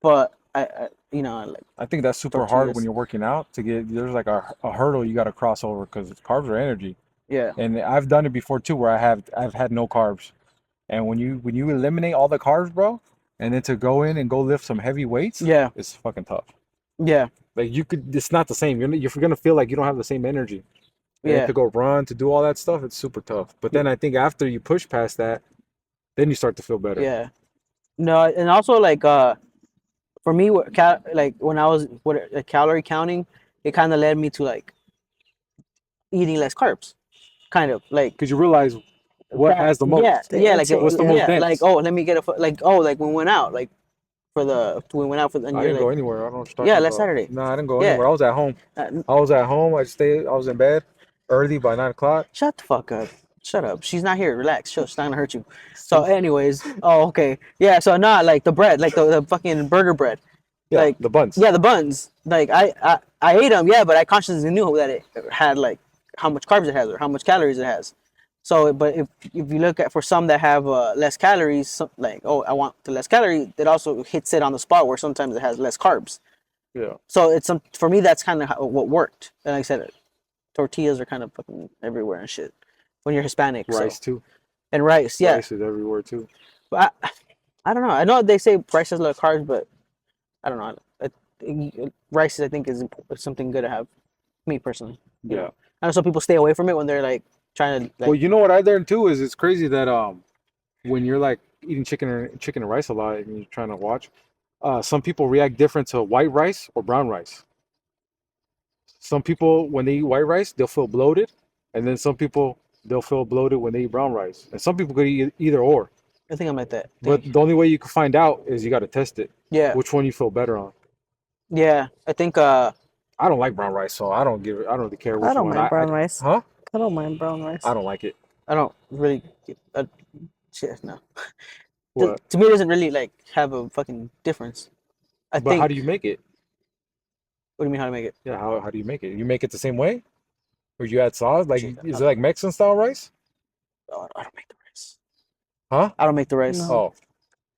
but you know, like I think that's super hard tortillas. when you're working out to get, there's like a hurdle you got to cross over because carbs are energy. Yeah, And I've done it before too where I've had no carbs. And when you eliminate all the carbs, bro, and then to go in and go lift some heavy weights, yeah, it's fucking tough. yeah, Like you could, it's not the same. You're gonna feel like you don't have the same energy. And yeah, to go run, to do all that stuff, it's super tough. But then I think after you push past that, then you start to feel better. yeah. No, and also like for me, like when I was calorie counting, it kind of led me to like eating less carbs, kind of like Because you realize what that. has the most. Yeah, The yeah, like intake, What's the most yeah, dense? like oh, let me get a like oh, like when we went out, like we went out for the and I you're didn't go like anywhere. I don't know what you're yeah, talking last about. Saturday. No, I didn't go Yeah, anywhere. I was at home. I was at home. I was in bed early by 9 o'clock. shut the fuck up. Shut up. She's not here. Relax. She's not gonna hurt you. So, anyways, oh, okay. Yeah, so not like the bread, like the fucking burger bread. Yeah, Like, the buns. yeah, the buns. Like, I ate them, yeah, but I consciously knew that it had, like, how much carbs it has or how much calories it has. So, but if you look at for some that have less calories, like, oh, I want the less calorie, it also hits it on the spot where sometimes it has less carbs. Yeah. So, for me, that's kind of what worked. And like I said, tortillas are kind of fucking everywhere and shit when you're Hispanic. Rice So. too. And rice, yeah. Rice is everywhere too. But I don't know. I know they say rice has a lot of carbs, but I don't know. Rice, I think, is something good to have. Me personally, you Yeah. know. I know some people stay away from it when they're like trying to like. Well, you know what I learned too is it's crazy that when you're like eating chicken and rice a lot and you're trying to watch, some people react different to white rice or brown rice. Some people when they eat white rice, they'll feel bloated, and then some people they'll feel bloated when they eat brown rice. And some people could eat either or. I think I'm like that. But the only way you can find out is you got to test it. Yeah, Which one you feel better on. yeah. I think I don't like brown rice, so I don't really care which I don't one. mind brown rice. Huh? I don't mind brown rice. I don't like it. I don't really. Shit, no. What? To me, it doesn't really like have a fucking difference. I But think. how do you make it? What do you mean how to make it? Yeah, how do you make it? You make it the same way? Or you add sauce? Like, Shit, is it like Mexican style rice? Oh, I don't make the rice. Huh? I don't make the rice. No. Oh.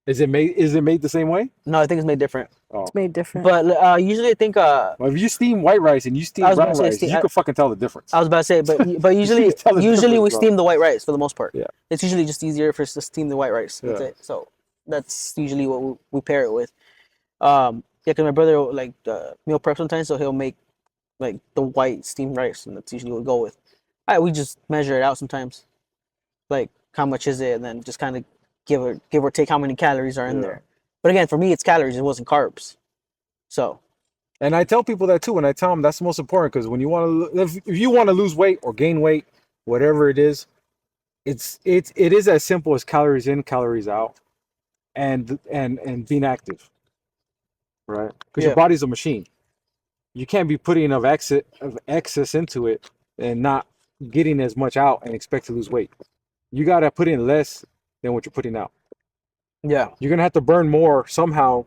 Is it made the same way? No, I think it's made different. Oh. It's made different. But usually I think Well, if you steam white rice and you steam I was brown about to say rice, steam- you can fucking tell the difference. I was about to say, but usually can tell the usually we difference, bro. steam the white rice for the most part. Yeah. It's usually just easier for us to steam the white rice. That's Yeah. it. So that's usually what we pair it with. Yeah, because my brother will, like meal prep sometimes, so he'll make like the white steamed rice, and that's usually what we go with. We just measure it out sometimes, like how much is it, and then just kind of give or take how many calories are in Yeah. there. But again, for me, it's calories. It wasn't carbs. So And I tell people that too. When I tell them that's the most important, because when you want to, if you want to lose weight or gain weight, whatever it is, it is as simple as calories in, calories out, and being active, right? Because Yeah. your body's a machine. You can't be putting of excess into it and not getting as much out and expect to lose weight. You gotta put in less than what you're putting out. yeah, You're gonna have to burn more somehow,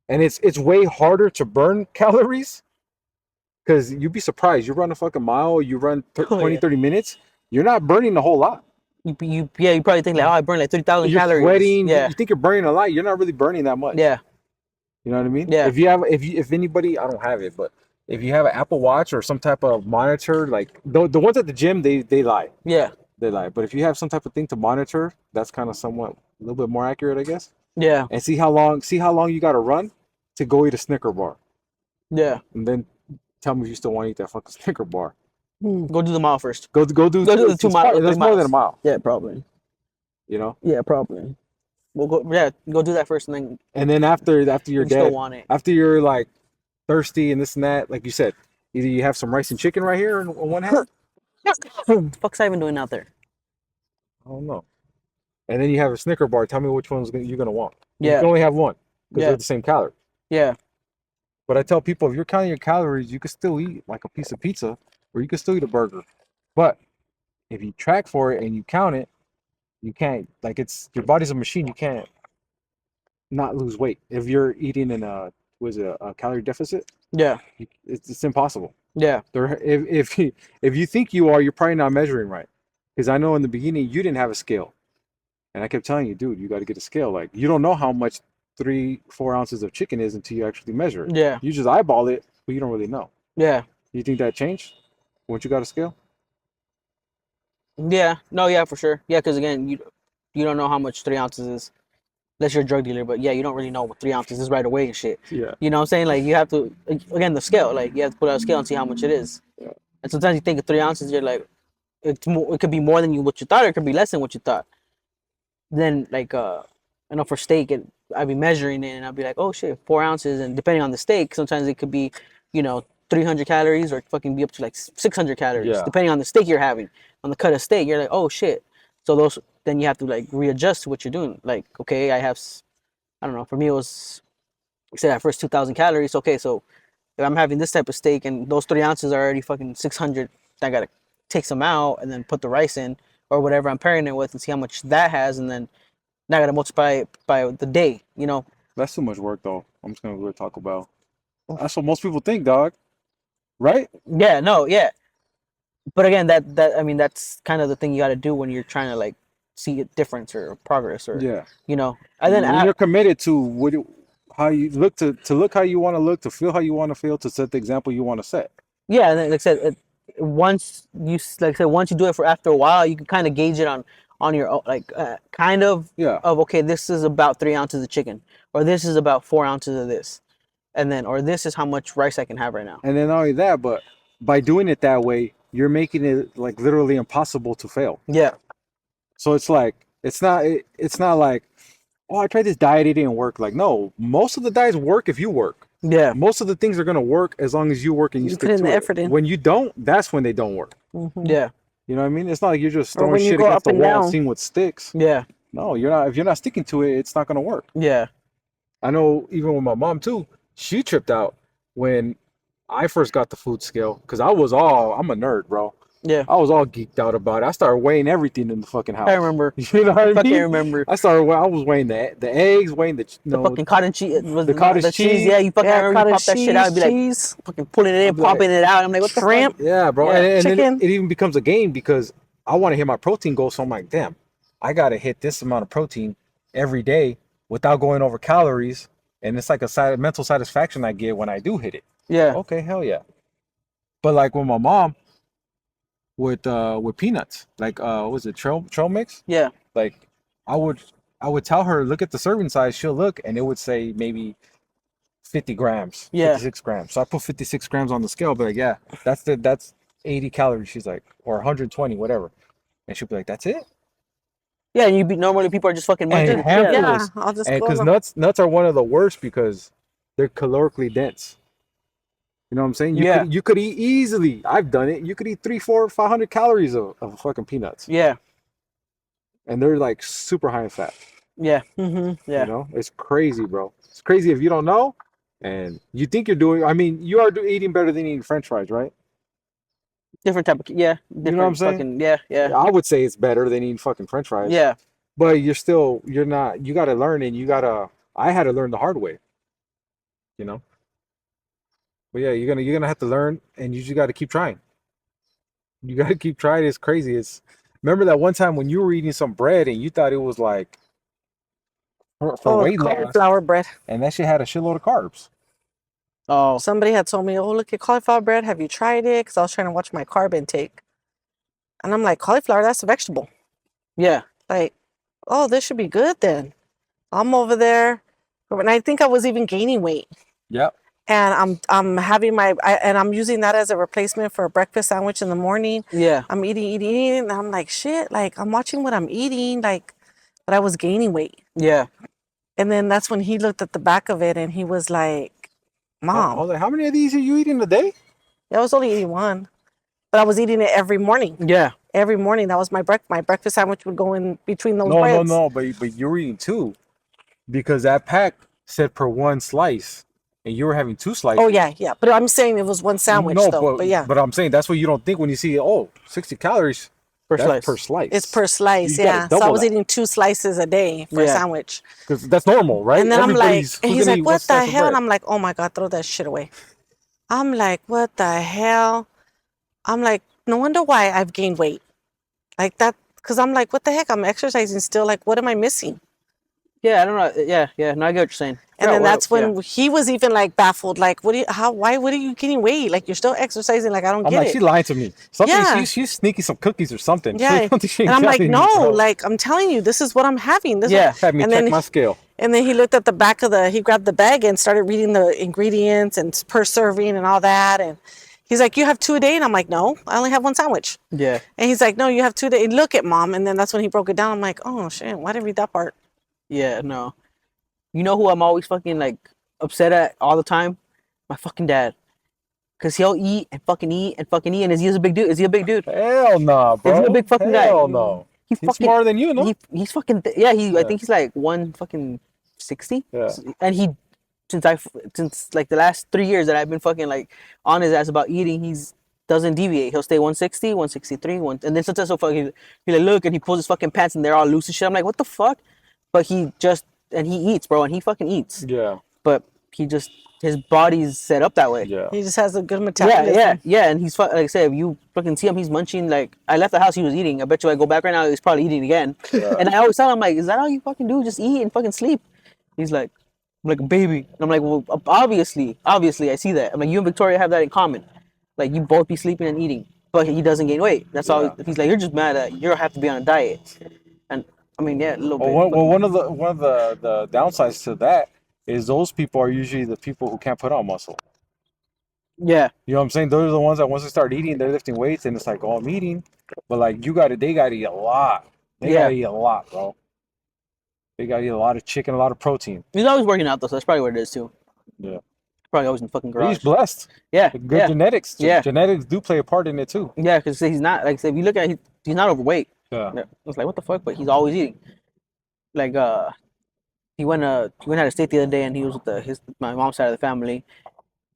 and it's way harder to burn calories because you'd be surprised. You run a fucking mile, you run Oh, 20, yeah. 30 minutes, you're not burning a whole lot. you probably think like, oh, I burned like 3,000 You're calories. sweating. Yeah, You think you're burning a lot. You're not really burning that much. yeah, You know what I mean? Yeah. If anybody, I don't have it, but if you have an Apple Watch or some type of monitor, like the ones at the gym, they lie. Yeah. They lie. But if you have some type of thing to monitor, that's kind of somewhat a little bit more accurate, I guess. Yeah. And see how long you got to run to go eat a Snicker bar, Yeah. and then tell me if you still want to eat that fucking Snicker bar. Go do the mile first. Go do Go do the it's 2 miles. far- That's 3 more than a miles. mile. Yeah, probably. You know. Yeah, probably. We'll go. Yeah, go do that first, and then And then after you're you still dead, want it. after you're like thirsty and this and that, like you said, either you have some rice and chicken right here on one hand. What the fuck's I even doing out there? I don't know. And then you have a Snicker bar. Tell me which you're gonna want. You Yeah. can only have one because Yeah. they're the same calorie. Yeah. But I tell people if you're counting your calories, you can still eat like a piece of pizza, or you can still eat a burger. But if you track for it and you count it, you can't. Like it's your body's a machine. You can't not lose weight if you're eating in a calorie deficit. Yeah. It's impossible. Yeah. If you think you are, you're probably not measuring right. Because I know in the beginning you didn't have a scale, and I kept telling you, dude, you got to get a scale. Like you don't know how much 3-4 ounces of chicken is until you actually measure it. Yeah. You just eyeball it, but you don't really know. Yeah. You think that changed once you got a scale? Yeah. No. Yeah, for sure. Yeah, because again, you don't know how much 3 ounces is, unless you're a drug dealer. But yeah, you don't really know what 3 ounces is right away and shit. Yeah. You know what I'm saying? Like you have to again the scale. Like you have to put out a scale and see how much it is. Yeah. And sometimes you think of 3 ounces, you're like, it's more. It could be more than what you thought, or it could be less than what you thought. Then like I know for steak, I'd be measuring it and I'd be like, oh shit, 4 ounces. And depending on the steak, sometimes it could be, 300 calories or fucking be up to like 600 calories, Yeah. depending on the steak you're having. On the cut of steak, you're like, oh shit. So then you have to like readjust to what you're doing. Like, okay, I don't know, for me it was, say that first 2,000 calories. Okay, so if I'm having this type of steak and those 3 ounces are already fucking 600, I gotta take some out and then put the rice in or whatever I'm pairing it with and see how much that has, and then now I gotta multiply it by the day. That's too much work, though. I'm just gonna go to Taco Bell. That's what most people think, dog. Right? Yeah, no, yeah. But again, that I mean, that's kind of the thing you got to do when you're trying to like see a difference or progress or Yeah. And then When you're committed to how you look to look how you want to look, to feel how you want to feel, to set the example you want to set. yeah, and then, like I said, once you do it for after a while, you can kind of gauge it on your own, like kind of Yeah. of okay, this is about 3 ounces of chicken, or this is about 4 ounces of this, and then or this is how much rice I can have right now. And then not only that, but by doing it that way, you're making it like literally impossible to fail. Yeah, So it's like it's not like, oh, I tried this diet, it didn't work. Like, no, most of the diets work if you work. yeah, Most of the things are gonna work as long as you work and you You stick put in to the it. effort in. When you don't, that's when they don't work. Mhm. yeah, You know what I mean? It's not like you're just Or throwing when you shit go against up the and wall and down. seeing what sticks. yeah, No, you're not. If you're not sticking to it, it's not gonna work. yeah, I know even with my mom too, she tripped out when I first got the food scale because I'm a nerd, bro. yeah. I was all geeked out about it. I started weighing everything in the fucking house. I remember. You know what I I fucking mean? remember I was weighing the eggs, weighing the the fucking cottage cheese. Was the cottage cheese. Yeah, you fucking Yeah, remember you cottage pop that shit out and be like cheese, fucking pulling it in, I'd be like, popping it out. I'm like, what the shrimp. fuck? Yeah, bro. Yeah, And then chicken. it even becomes a game because I want to hit my protein goal. So I'm like, damn, I gotta hit this amount of protein every day without going over calories. And it's like a mental satisfaction I get when I do hit it. Yeah, Okay, hell yeah. But like with my mom with peanuts, like what was it, trail mix? yeah, Like I would tell her, look at the serving size, she'll look and it would say maybe 50 grams, Yeah. 56 grams. So I put 56 grams on the scale, but like, yeah, that's 80 calories. She's like, or 120, whatever. And she'll be like, that's it? yeah. And normally people are just fucking munching. And handfuls. Yeah, I'll just And go. because on. nuts are one of the worst because they're calorically dense. You know what I'm saying? Yeah. You could eat easily. I've done it. You could eat 300, 400, 500 calories of fucking peanuts, Yeah, and they're like super high in fat. yeah, Mhm. yeah, You know, it's crazy, bro. It's crazy if you don't know, and you think you're doing. I mean, you are eating better than eating French fries, right? different type of yeah. Different know what I'm saying? Fucking, yeah, I would say it's better than eating fucking French fries. yeah, But you're not. You got to learn, and I had to learn the hard way. You know. But yeah, you're gonna have to learn, and you just got to keep trying. You got to keep trying. It's crazy. Remember that one time when you were eating some bread and you thought it was like for Oh, weight loss, cauliflower bread. and that shit had a shitload of carbs. Oh, Somebody had told me, "Oh, look at cauliflower bread. Have you tried it?" Because I was trying to watch my carb intake, and I'm like, cauliflower, that's a vegetable. yeah, Like, oh, this should be good then. I'm over there, and I think I was even gaining weight. Yep. And I'm having and I'm using that as a replacement for a breakfast sandwich in the morning. yeah, I'm eating, and I'm like, shit. Like I'm watching what I'm eating, like, but I was gaining weight. yeah. And then that's when he looked at the back of it, and he was like, "Mom, Hold on, how many of these are you eating a day? I was only eating one, but I was eating it every morning. Yeah. Every morning, that was my breakfast sandwich would go in between those No, breads. but you're eating two because that pack said per one slice, and you were having two slices. Oh yeah, yeah. But I'm saying it was one sandwich No, though. But yeah, but I'm saying that's what you don't think when you see 60 calories. Per That's slice. per slice. it's per slice. You gotta Yeah, so I double was that. eating 2 slices a day for a Yeah. sandwich. Because that's normal, right? And then I'm like, Who's and he's gonna like, eat one "What the slice of hell?" And bread? I'm like, "Oh my god, throw that shit away." I'm like, "What the hell?" I'm like, "No wonder why I've gained weight like that." Because I'm like, "What the heck? I'm exercising still. Like, what am I missing?" Yeah, I don't know. Yeah, yeah. No, I get what you're saying. And then that's yeah. when he was even like baffled, like, what are you getting weight? Like, you're still exercising. Like, I don't I'm get like, it. she lied to me. Something, Yeah. she's sneaking some cookies or something. Yeah. I don't think she And ain't I'm like, telling me, no, bro. like, I'm telling you, this is what I'm having. This Yeah. Had me and check then my scale. And then he looked at the back of he grabbed the bag and started reading the ingredients and per serving and all that. And he's like, "You have 2 a day?" And I'm like, "No, I only have one sandwich." Yeah. And he's like, "No, you have 2 a day." And look at Mom. And then that's when he broke it down. I'm like, "Oh shit, why did I read that part?" Yeah. No. You know who I'm always fucking like upset at all the time? My fucking dad. Cause he'll eat and fucking eat and fucking eat, and is he a big dude? Is he a big dude? Hell no, bro. Is he a big fucking guy? Hell no. He He's fucking smarter than you, no? he's fucking yeah. I Yeah. think he's like 160. Yeah. And he since like the last 3 years that I've been fucking like on his ass about eating, he's doesn't deviate. He'll stay 160, 163, and then sometimes he like look and he pulls his fucking pants and they're all loose and shit. I'm like, what the fuck? But he eats, bro, and he fucking eats. Yeah. But his body's set up that way. Yeah. He just has a good Yeah, metabolism. yeah, and he's like I said, if you fucking see him, he's munching. Like I left the house, he was eating. I bet you I go back right now, he's probably eating again. Yeah. And I always tell him like, is that all you fucking do? Just eat and fucking sleep. He's like, I'm like a baby. And I'm like, well, obviously, I see that. I'm like, you and Victoria have that in common. Like you both be sleeping and eating, but he doesn't gain weight. That's all. Yeah. He's like, you're just mad that you have to be on a diet. And I mean, yeah, a little bit. Well, one of the downsides to that is those people are usually the people who can't put on muscle. Yeah, You know what I'm saying? Those are the ones that once they start eating, they're lifting weights, and it's like, oh, I'm eating, but like they gotta eat a lot. They Yeah. gotta eat a lot, bro. They gotta eat a lot of chicken, a lot of protein. he's always working out though, so that's probably what it is too. Yeah. Probably always in the fucking He's garage. blessed. Yeah, Good yeah, genetics. Yeah. Genetics do play a part in it too. yeah. Because he's not like I said, if you look at he's not overweight. Yeah. Yeah. It's like what the fuck, but he's always eating. Like he went out of state the other day and he was with my mom's side of the family.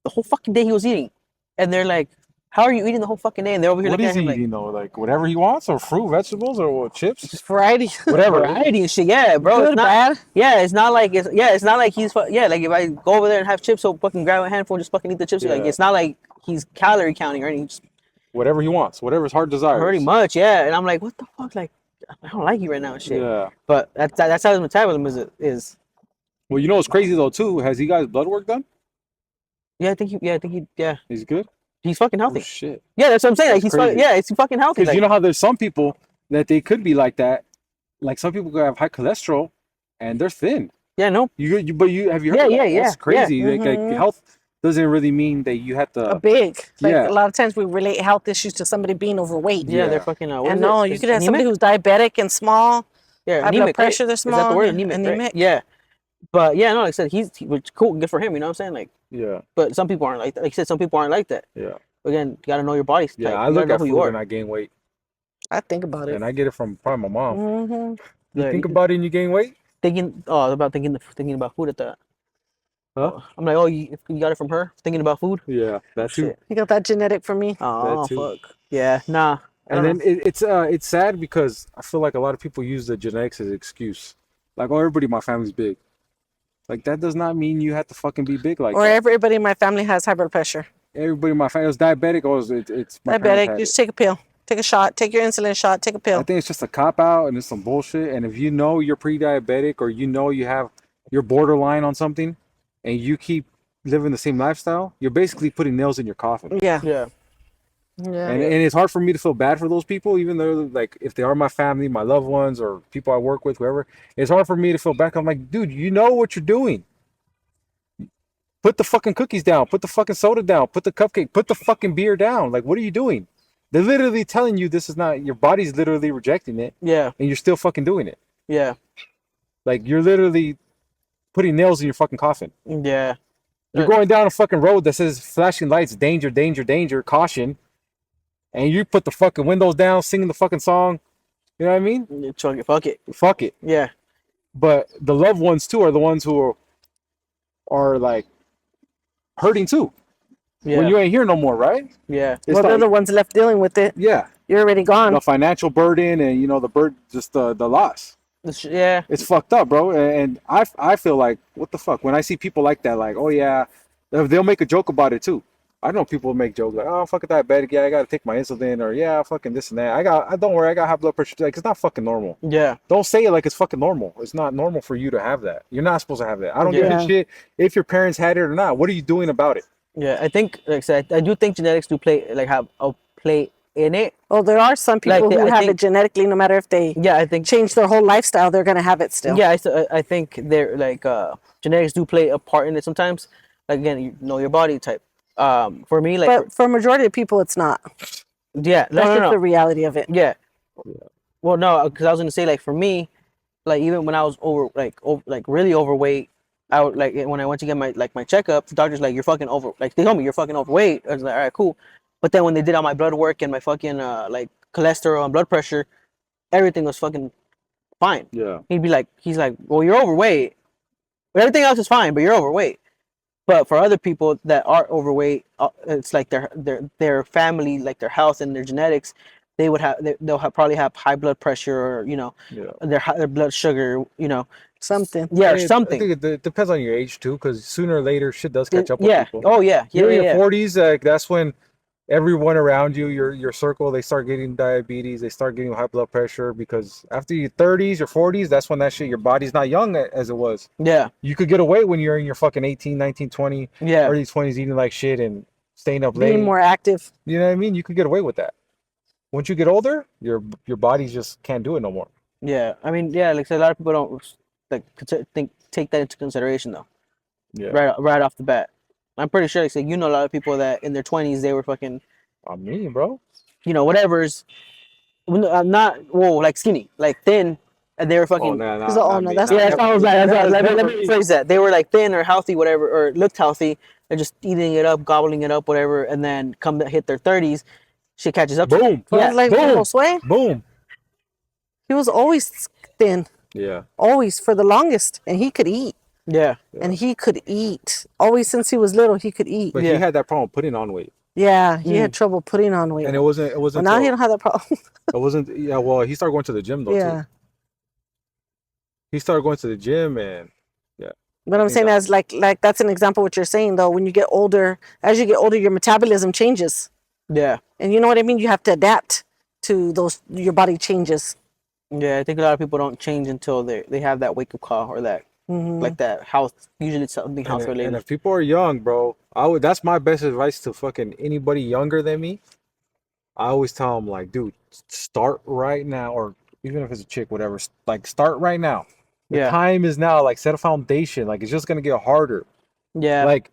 The whole fucking day he was eating, and they're like, "How are you eating the whole fucking day?" And they're over here What looking is at he him like, eating though? Like whatever he wants, or fruit, vegetables, or what, chips, Just variety. whatever. variety and shit. Yeah, bro. Good, It's not. bad. Yeah, it's not like it's not like yeah. Like if I go over there and have chips, so fucking grab a handful, and just fucking eat the chips. Like Yeah. it's not like he's calorie counting or anything. Just Whatever he wants, whatever his heart desires. pretty much, yeah. And I'm like, what the fuck? Like I don't like you right now and shit. Yeah. But that's how his metabolism is. Well, you know what's crazy though too? Has he got his blood work done? Yeah, I think He's good. he's fucking Oh healthy. shit. Yeah, that's what I'm saying. Like That's he's crazy. it's fucking healthy. Because Like, you know how there's some people that they could be like that. Like some people could have high cholesterol and they're thin. yeah, no, But you have you heard? Yeah, of that? yeah, yeah, That's crazy. yeah. Like Mhm. health doesn't really mean that you have A to. big. Like Yeah. a lot of times we relate health issues to somebody being overweight. yeah, Yeah. they're fucking. What And is no, it? you Is could have somebody anemic? who's diabetic and small. Yeah, high blood anemic, pressure, they're right? Is that small, the word? yeah, Anemic, anemic. right? Yeah. But yeah, no, like I said, which cool, good for him. You know what I'm saying? Like, Yeah. but some people aren't like that. Like I said, some people aren't like that. Yeah. Again, you gotta know your body type. Yeah. You I gotta look know at who food you are. and I gain weight, I think about it. and I get it from probably my mom. hmm You Yeah, think you- about it and you gain weight? thinking about food at that. Huh? I'm like, oh, you got it from her? Thinking about food? Yeah. That too. Shit. You got that genetic from me. Oh too. fuck. Yeah, nah. I And don't then know. it's sad because I feel like a lot of people use the genetics as an excuse. Like, oh, everybody in my family's big. Like that does not mean you have to fucking be big like Or that. everybody in my family has high blood pressure. Everybody in my family was diabetic. Or it's my parents Diabetic, had just it. take a pill. Take a shot. Take your insulin shot. Take a I pill. think it's just a cop out and it's some bullshit. And if you know you're pre-diabetic or you know you have you're borderline on something, and you keep living the same lifestyle, you're basically putting nails in your coffin. Yeah. Yeah. Yeah. And it's hard for me to feel bad for those people, even though like if they are my family, my loved ones, or people I work with, whoever. It's hard for me to feel bad. I'm like, dude, you know what you're doing. Put the fucking cookies down. Put the fucking soda down. Put the cupcake. Put the fucking beer down. Like, what are you doing? They're literally telling you this is not, your body's literally rejecting it, Yeah. and you're still fucking doing it. Yeah. Like, you're literally putting nails in your fucking coffin. Yeah. You're going down a fucking road that says flashing lights, danger, danger, danger, caution, and you put the fucking windows down, singing the fucking song. You know what I mean? Fuck it. Fuck it. Fuck it. Yeah. But the loved ones too are the ones who are like hurting too. Yeah. When you ain't here no more, right? Yeah. It's Well, they're not- the ones left dealing with it. yeah, You're already gone. the financial burden and the loss. Yeah. It's fucked up, bro. And I feel like, what the fuck, when I see people like that, like, oh yeah, they'll make a joke about it too. I know people make jokes like, oh, I'm fucking diabetic, yeah, I gotta take my insulin, or yeah, fucking this and that. Don't worry, I got high blood pressure. Like, it's not fucking normal. Yeah. Don't say it like it's fucking normal. It's not normal for you to have that. You're not supposed to have that. I don't give Yeah. a shit if your parents had it or not. What are you doing about it? Yeah. I think, like I said, I do think genetics do have a play in it. Oh, there are some people Like, who I have think- it genetically. No matter if they Yeah. I think. change their whole lifestyle, they're gonna have it still. Yeah. I think they're genetics do play a part in it sometimes. Like, again, you know your body type. For me, like, But for a majority of people, it's not. yeah. No. That's No. just No. the reality of it. Yeah. Well, no, because I was gonna say, like, for me, like, even when I was really overweight, I would, like, when I went to get my checkup, the doctor's like, you're fucking over, like, they told me you're fucking overweight. I was like, all right, cool. But then when they did all my blood work and my fucking like cholesterol and blood pressure, everything was fucking fine. Yeah. He's like, well, you're overweight. But everything else is fine, but you're overweight. But for other people that are overweight, it's like their family, like their health and their genetics, they'll probably have high blood pressure, or Yeah. their blood sugar, Something. yeah, or I something. think it depends on your age too, because sooner or later shit does catch up with Yeah. people. Oh yeah. Yeah. You're in Yeah. your 40s, like that's when everyone around you, your circle, they start getting diabetes, they start getting high blood pressure, because after your 30s, your 40s, that's when that shit, your body's not young as it was. Yeah. You could get away when you're in your fucking 18, 19, 20, Yeah. early 20s eating like shit and staying up late. Being more active. You know what I mean? You could get away with that. Once you get older, your body just can't do it no more. Yeah. I mean, yeah. Like I said, a lot of people don't take that into consideration though. Yeah. Right off the bat. I'm pretty sure, like, say, a lot of people that in their 20s they were fucking, I mean, bro. whatever's, like skinny, like thin, and they were fucking. Oh, nah, He's like, oh, not no, me, that's not Yeah, me. that's what I was like. Let me Never. rephrase that. They were like thin or healthy, whatever, or looked healthy. They're just eating it up, gobbling it up, whatever, and then come to hit their 30s, shit catches up. to them. Boom. But Yeah. it's like Boom. Josue, Boom. he was always thin, Yeah. always for the longest, and he could eat. Yeah, And he could eat. Always since he was little, he could eat. But Yeah. he had that problem putting on weight. Yeah, he had trouble putting on weight. And it wasn't But now he till- don't have that problem. it wasn't yeah, well, he started going to the gym though Yeah. too. He started going to the gym and But I'm think saying that- as like that's an example of what you're saying though. When you get older, as you get older, your metabolism changes. yeah, And you know what I mean? You have to adapt to those, your body changes. yeah. I think a lot of people don't change until they have that wake up call or that Mhm. like that health. Usually it's something health and related. if people are young, bro, that's my best advice to fucking anybody younger than me. I always tell them like, dude, start right now, or even if it's a chick, whatever, like start right now. The Yeah. time is now. Like set a foundation. Like it's just gonna get harder. Yeah, Like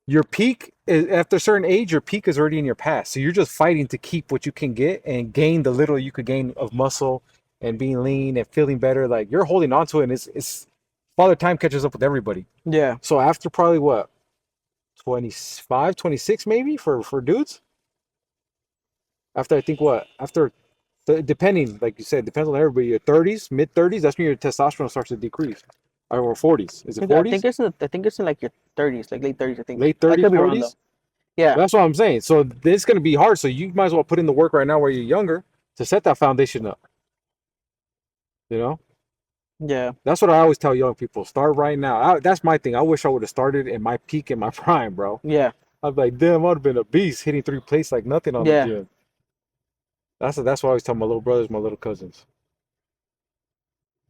your peak is after a certain age, your peak is already in your past. So you're just fighting to keep what you can get and gain the little you could gain of muscle and being lean and feeling better. Like you're holding on to it, and it's Father Time catches up with everybody. yeah, So after probably what 25, 26 maybe for dudes. After I think what after depending, like you said, depends on everybody. Your 30s, mid 30s, that's when your testosterone starts to decrease. Or 40s. Is it I 40s? think it's in like your 30s, like late 30s. I think Late I 30s, could be wrong, 40s? though. Yeah, That's what I'm saying. So this is going to be hard. So you might as well put in the work right now while you're younger to set that foundation up. You know, yeah, that's what I always tell young people. Start right now. That's my thing. I wish I would have started in my peak in my prime, bro. yeah, I'd be like, damn, I would have been a beast hitting 3 plates like nothing on Yeah. the gym. That's what I always tell my little brothers, my little cousins.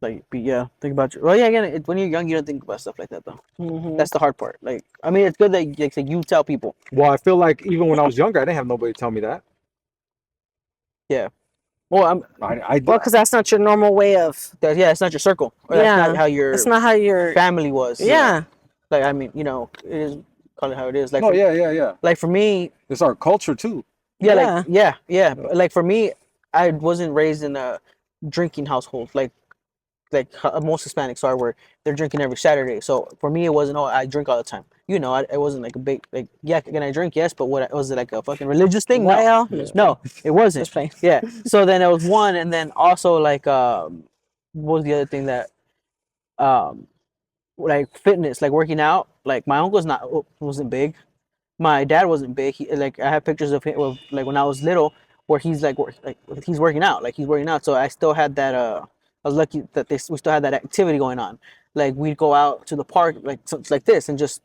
Like, yeah, think about your. Well, yeah, again, when you're young, you don't think about stuff like that though. Mhm. That's the hard part. Like, I mean, it's good that like, you tell people. Well, I feel like even when I was younger, I didn't have nobody tell me that. Yeah. Well, I Well, because that's not your normal way of. yeah, it's not your circle, or that's not Yeah, how your it's not how you're. family was. Yeah, Like, I mean, it is call it how it is. Like, no, yeah. like for me, It's our culture too. yeah, Yeah. like yeah. But like for me, I wasn't raised in a drinking household. Like most Hispanics are, where they're drinking every Saturday. So for me, it wasn't. Oh, I drink all the time. I wasn't like a big like. Yeah, can I drink? Yes, but what was it, like a fucking religious thing? No, well, no, it wasn't. just playing. Yeah. So then it was one, and then also like what was the other thing that um like fitness, like working out. Like my uncle's not wasn't big. My dad wasn't big. Like I have pictures of him of like when I was little, where he's like he's working out, like he's working out. So I still had that. I was lucky that we still had that activity going on. Like we'd go out to the park, like like this, and just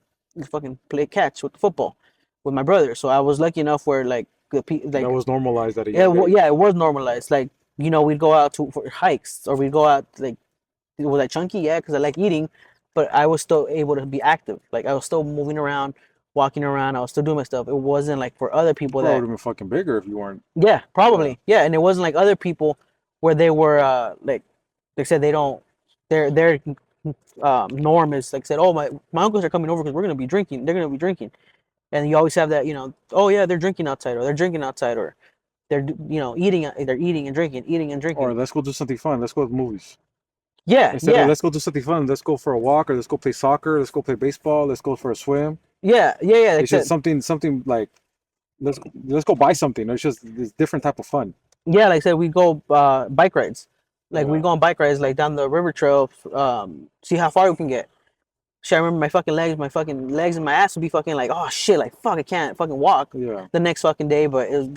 fucking play catch with the football with my brother. So I was lucky enough where like That was normalized at a yeah, young age. yeah, it was normalized. Like we'd go out for hikes, or we'd go out like was I chunky? Yeah, because I like eating, but I was still able to be active. Like I was still moving around, walking around. I was still doing my stuff. It wasn't like for other people Probably that, would have been fucking bigger if you weren't. yeah, probably, yeah, and it wasn't like other people where they were like they said they don't their norm is like said, oh my uncles are coming over because we're gonna be drinking. They're gonna be drinking, and you always have that oh yeah, they're drinking outside, or they're drinking outside, or they're eating, they're eating and drinking. Or let's go do something fun. Let's go to the movies. Yeah, Instead yeah. of let's go do something fun. Let's go for a walk, or let's go play soccer. Let's go play baseball. Let's go for a swim. Yeah, yeah, yeah. Like It's just said, something like let's go buy something. It's just this different type of fun. yeah, like I said, we go bike rides. Like we Yeah. go on bike rides, like down the river trail. See how far we can get. Shit, I remember my fucking legs and my ass would be fucking like, oh shit, like fuck, I can't fucking walk Yeah. the next fucking day. But it was,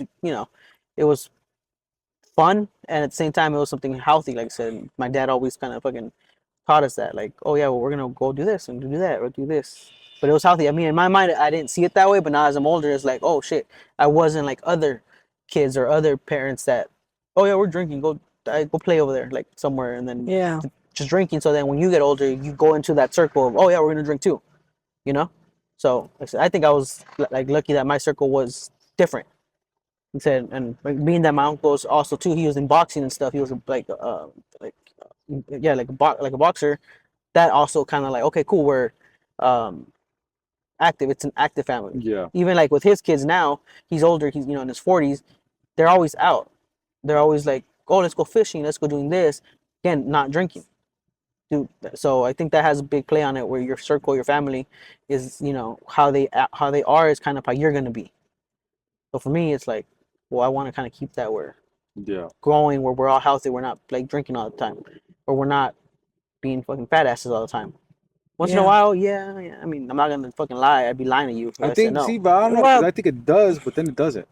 it was fun, and at the same time, it was something healthy. Like I said, my dad always kind of fucking taught us that, like, oh yeah, well, we're gonna go do this and do that or do this. But it was healthy. I mean, in my mind, I didn't see it that way. But now as I'm older, it's like, oh shit, I wasn't like other kids or other parents that, oh yeah, we're drinking, go play over there, like somewhere, and then Yeah. just drinking. So then when you get older, you go into that circle of, oh yeah, we're gonna drink too, you know. So like I said, I think I was like lucky that my circle was different. He said, and like, being that my uncle was also too, he was in boxing and stuff. He was like yeah, like like a boxer. That also kind of like, okay, cool, we're um active. It's an active family. Yeah. Even like with his kids now, he's older. He's in his 40s. They're always out. They're always like, oh, let's go fishing. Let's go doing this. Again, not drinking. Dude, so I think that has a big play on it, where your circle, your family, is how they are is kind of how you're gonna be. So for me, it's like, well, I want to kind of keep that where Yeah. growing, where we're all healthy. We're not like drinking all the time, or we're not being fucking fat asses all the time. Once in a Yeah. while, yeah. I mean, I'm not gonna fucking lie. I'd be lying to you if I said think no. see, but I don't know, 'cause Well- I think it does, but then it doesn't.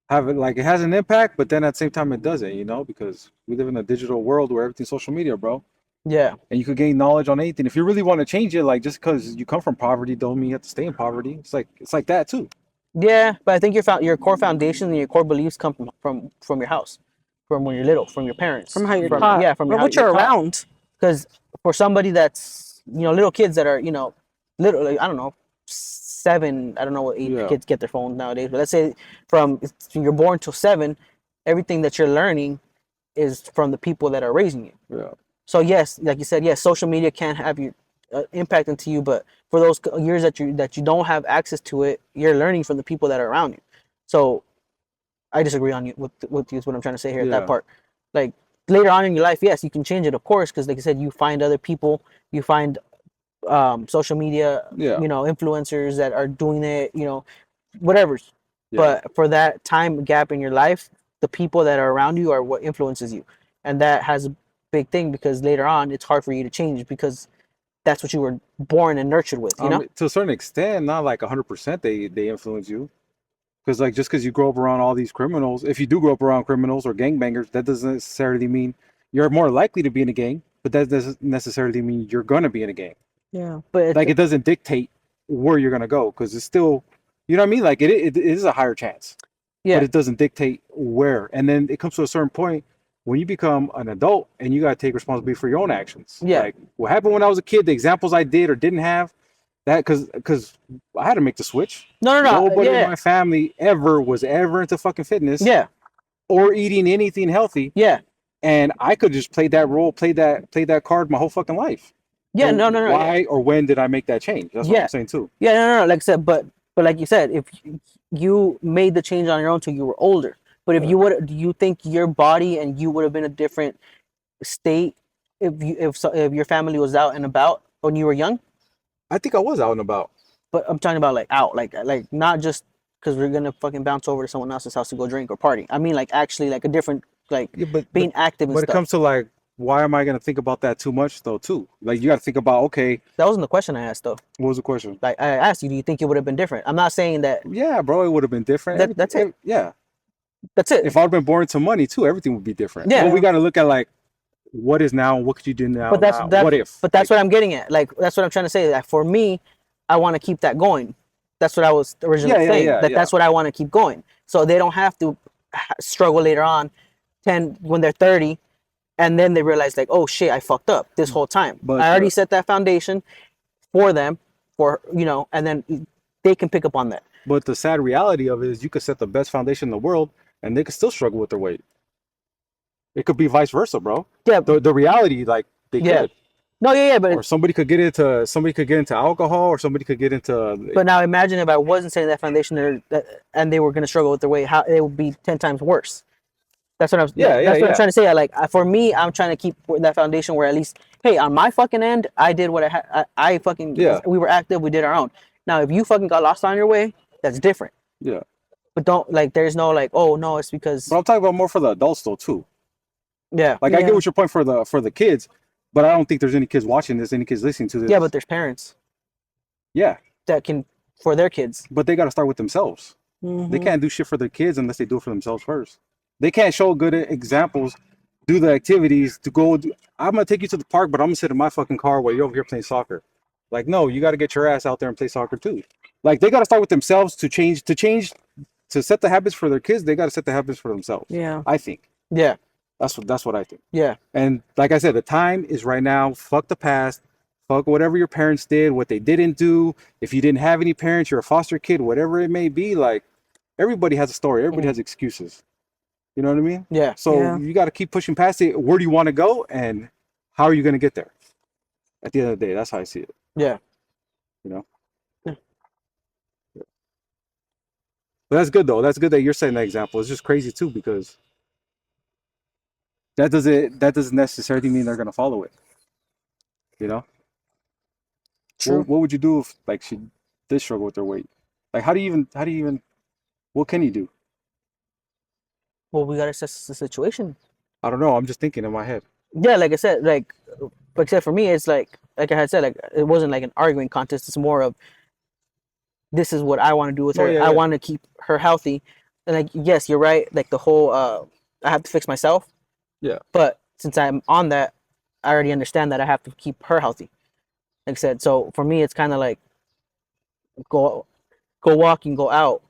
Have it like it has an impact, but then at the same time it doesn't, because we live in a digital world where everything's social media, bro. Yeah, And you could gain knowledge on anything. If you really want to change it, like just because you come from poverty don't mean you have to stay in poverty. It's like that too. yeah. But I think your core foundation and your core beliefs come from your house, from when you're little, from your parents, From how you're taught. yeah, from or how what you're taught. around. Because for somebody that's little kids that are literally, I don't know, 7, I don't know what age Yeah. kids get their phones nowadays, but let's say from you're born till 7, everything that you're learning is from the people that are raising you. Yeah. So yes, like you said, yes, social media can have your impact into you, but for those years that you don't have access to it, you're learning from the people that are around you. So I disagree on you with you is what I'm trying to say here at Yeah. that part. Like later on in your life, yes, you can change it, of course, because like I said, you find other people, you find social media, Yeah. influencers that are doing it, whatever. Yeah. But for that time gap in your life, the people that are around you are what influences you, and that has a big thing, because later on it's hard for you to change, because that's what you were born and nurtured with, you know. To a certain extent, not like 100% they influence you. Because like just because you grow up around all these criminals, if you do grow up around criminals or gangbangers, that doesn't necessarily mean you're more likely to be in a gang, but that doesn't necessarily mean you're gonna be in a gang. Yeah. But Like it doesn't dictate where you're gonna go, because it's still, you know what I mean? Like it is a higher chance, yeah, but it doesn't dictate where. And then it comes to a certain point, when you become an adult and you got to take responsibility for your own actions. Yeah. Like what happened when I was a kid, the examples I did or didn't have, that because I had to make the switch. No. Nobody in Yeah. my family ever was ever into fucking fitness Yeah. or eating anything healthy. Yeah. And I could just play that role, play that card my whole fucking life. Yeah. And No. Yeah. why or when did I make that change? That's what Yeah. I'm saying too. Yeah. No. Like I said, but like you said, if you made the change on your own till you were older, but if you would, do you think your body and you would have been a different state if your family was out and about when you were young? I think I was out and about. But I'm talking about like out, like not just because we're gonna fucking bounce over to someone else's house to go drink or party. I mean like actually like a different like Yeah, being active and but it stuff. comes to like, why am I gonna think about that too much though too? Like you got to think about, okay, That wasn't the question I asked though. what was the question? Like I asked you, do you think it would have been different? I'm not saying that. Yeah, bro, it would have been different. That's it. Yeah, That's it. if I'd been born to money too, everything would be different. Yeah. But we got to look at like, what is now? What could you do now? But that's now? that. What if? But that's what I'm getting at. Like that's what I'm trying to say. That for me, I want to keep that going. That's what I was originally Yeah, saying. yeah, that yeah. that's what I want to keep going. So they don't have to struggle later on, 10 when they're 30, and then they realize like, oh shit, I fucked up this whole time. But I already set that foundation for them, and then they can pick up on that. But the sad reality of it is, you could set the best foundation in the world, and they could still struggle with their weight. It could be vice versa, bro. Yeah. The reality, like they Yeah. could, No, yeah, but or somebody could get into alcohol, or somebody could get into. but now imagine if I wasn't setting that foundation there, and they were going to struggle with their weight, how it would be 10 times worse. That's what I'm. Yeah, That's what yeah. I'm trying to say. For me, I'm trying to keep that foundation where at least, hey, on my fucking end, I did what I had. I fucking. Yeah. We were active. We did our own. Now, if you fucking got lost on your way, that's different. Yeah. But don't like. There's no like. Oh no, it's because. But I'm talking about more for the adults though too. Yeah. Like I Yeah. get what your point for the kids, but I don't think there's any kids watching this, any kids listening to this. Yeah, but there's parents yeah, that can for their kids. but they got to start with themselves. They Mhm. can't do shit for their kids unless they do it for themselves first. They can't show good examples, do the activities to go. I'm gonna take you to the park, but I'm gonna sit in my fucking car while you're over here playing soccer. Like, no, you got to get your ass out there and play soccer too. Like, they got to start with themselves to change, to set the habits for their kids. They got to set the habits for themselves. Yeah. I think Yeah. that's what I think. Yeah. And like I said, the time is right now. Fuck the past. Fuck whatever your parents did, what they didn't do. If you didn't have any parents, you're a foster kid, whatever it may be. Like, everybody has a story. Everybody has excuses. You know what I mean? Yeah. So Yeah. you got to keep pushing past it. Where do you want to go, and how are you going to get there? At the end of the day, that's how I see it. Yeah. You know. Yeah. But that's good though. That's good that you're setting that example. It's just crazy too, because that doesn't necessarily mean they're going to follow it. You know. True. What would you do if like she did struggle with their weight? Like how do you even what can you do? Well, we gotta assess the situation. I don't know. I'm just thinking in my head. Yeah, like I said, except for me, it's like I had said, like it wasn't like an arguing contest. It's more of this is what I want to do with her. Yeah, I yeah. want to keep her healthy. And like, yes, you're right. Like the whole, I have to fix myself. Yeah. But since I'm on that, I already understand that I have to keep her healthy. Like I said, so for me, it's kind of like go walking, go out,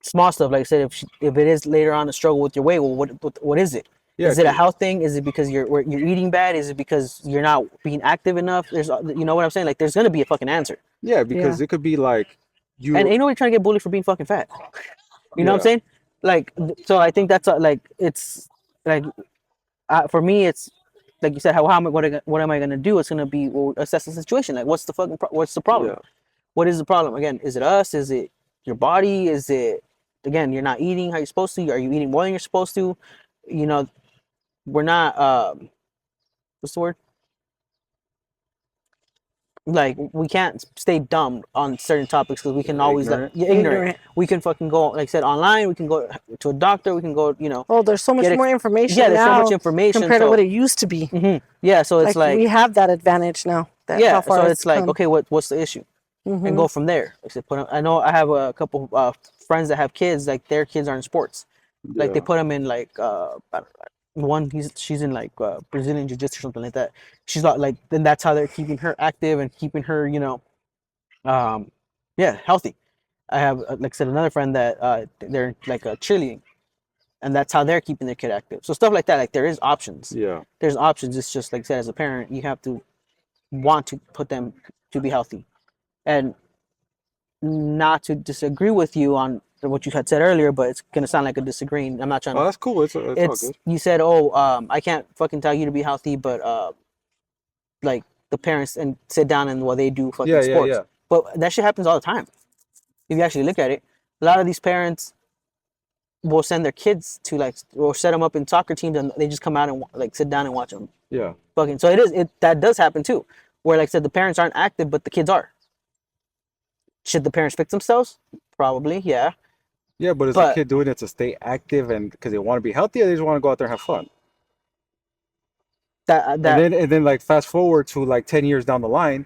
small stuff. Like I said, if it is later on a struggle with your weight, well, what is it? Yeah. Is it a health thing? Is it because you're eating bad? Is it because you're not being active enough? There's, you know what I'm saying? Like, there's gonna be a fucking answer. Yeah, because it could be like you. And ain't nobody trying to get bullied for being fucking fat. You know what I'm Yeah. saying? Like, so I think that's like it's like for me, it's like you said. What am I gonna do? It's gonna be assess the situation. Like, what's the problem? Yeah. What is the problem? Again, is it us? Is it your body? Is it again you're not eating how you're supposed to? Are you eating more than you're supposed to? You know, we're not. What's the word? Like we can't stay dumb on certain topics because we can always Ignorant. ignorant. We can fucking go like I said online. We can go to a doctor. We can go. Oh, there's so much Get more information Yeah, there's so now much information compared to so- what it used to be. Mhm. Yeah, so it's like, we have that advantage now. That yeah, how far so it's like come. okay, what's the issue, and Mhm. go from there. Like I said, I know I have a couple friends that have kids. Like their kids are in sports. Like they Yeah. put them in like one she's in like Brazilian jiu-jitsu or something like that. She's not like then that's how they're keeping her active and keeping her healthy. I have like I said another friend that they're like cheerleading and that's how they're keeping their kid active. So stuff like that, like there is options. Yeah. There's options. It's just like I said, as a parent, you have to want to put them to be healthy, and not to disagree with you on what you had said earlier, but it's gonna sound like a disagreeing. I'm not trying Oh, to. that's cool. It's all It's good. you said, oh, I can't fucking tell you to be healthy, but like the parents and sit down and while they do fucking Yeah, yeah, sports. yeah. But that shit happens all the time. If you actually look at it, a lot of these parents will send their kids to like or set them up in soccer teams and they just come out and like sit down and watch them Yeah. fucking. So that does happen too, where like I said the parents aren't active but the kids are. Should the parents fix themselves? Probably, yeah. Yeah, but is the But kid doing it to stay active and because they want to be healthy, or they just want to go out there and have fun? And then like fast forward to like 10 years down the line,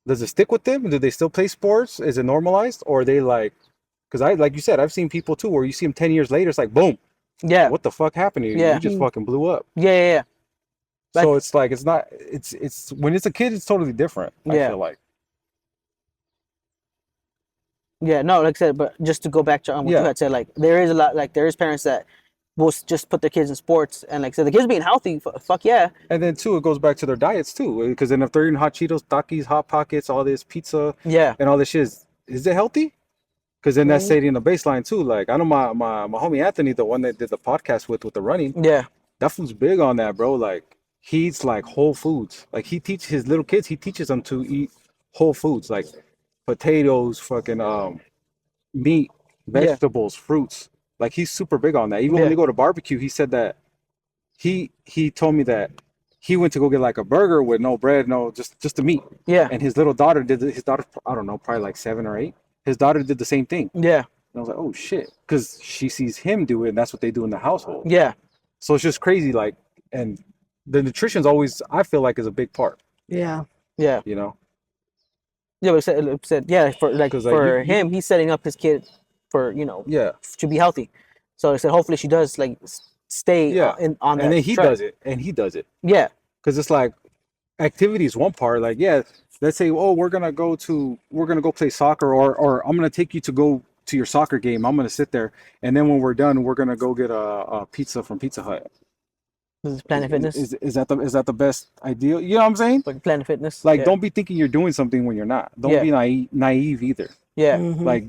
does it stick with them? Do they still play sports? Is it normalized, or are they like? Because I like you said, I've seen people too where you see them 10 years later, it's like boom, yeah, what the fuck happened to you? Yeah. You just fucking blew up. yeah. But- So it's like it's not. It's when it's a kid, it's totally different. I Yeah. feel like. Yeah, no, like I said, but just to go back to what you Yeah. had said, like there is a lot, like there is parents that will just put their kids in sports, and like I said, the kids being healthy, fuck yeah, And then too, it goes back to their diets too, because then if they're eating hot Cheetos, Takis, Hot Pockets, all this pizza yeah, and all this shit, is it healthy? Because then that's Mhm. setting the baseline too. Like I know my homie Anthony, the one that did the podcast with the running, yeah, that food's big on that, bro. Like he eats like whole foods. Like he teaches his little kids, he teaches them to eat whole foods, like potatoes, fucking meat, Yeah. vegetables, fruits. Like he's super big on that. Even when Yeah. they go to barbecue, he said that he told me that he went to go get like a burger with no bread, no just the meat. yeah, And his little daughter his daughter, I don't know, probably like 7 or 8. His daughter did the same thing. yeah, And I was like, oh shit, because she sees him do it, and that's what they do in the household. yeah, So it's just crazy, like, and the nutrition's always, I feel like, is a big part. Yeah. yeah, You know, yeah. But it said yeah, for like 'Cause, like, for you- him, he's setting up his kid for yeah, to be healthy. So I said hopefully she does like stay Yeah. on that and then he track. does it, and he does it, Yeah, because it's like activity is one part. Like, yeah, let's say, oh, we're gonna go play soccer, or I'm gonna take you to go to your soccer game. I'm gonna sit there, and then when we're done, we're gonna go get a pizza from Pizza Hut. this is Planet Fitness, Is that the best ideal? You know what I'm saying? like Planet Fitness. Like, yeah. don't be thinking you're doing something when you're not. Don't Yeah. be naive either. Yeah, Mhm. Like,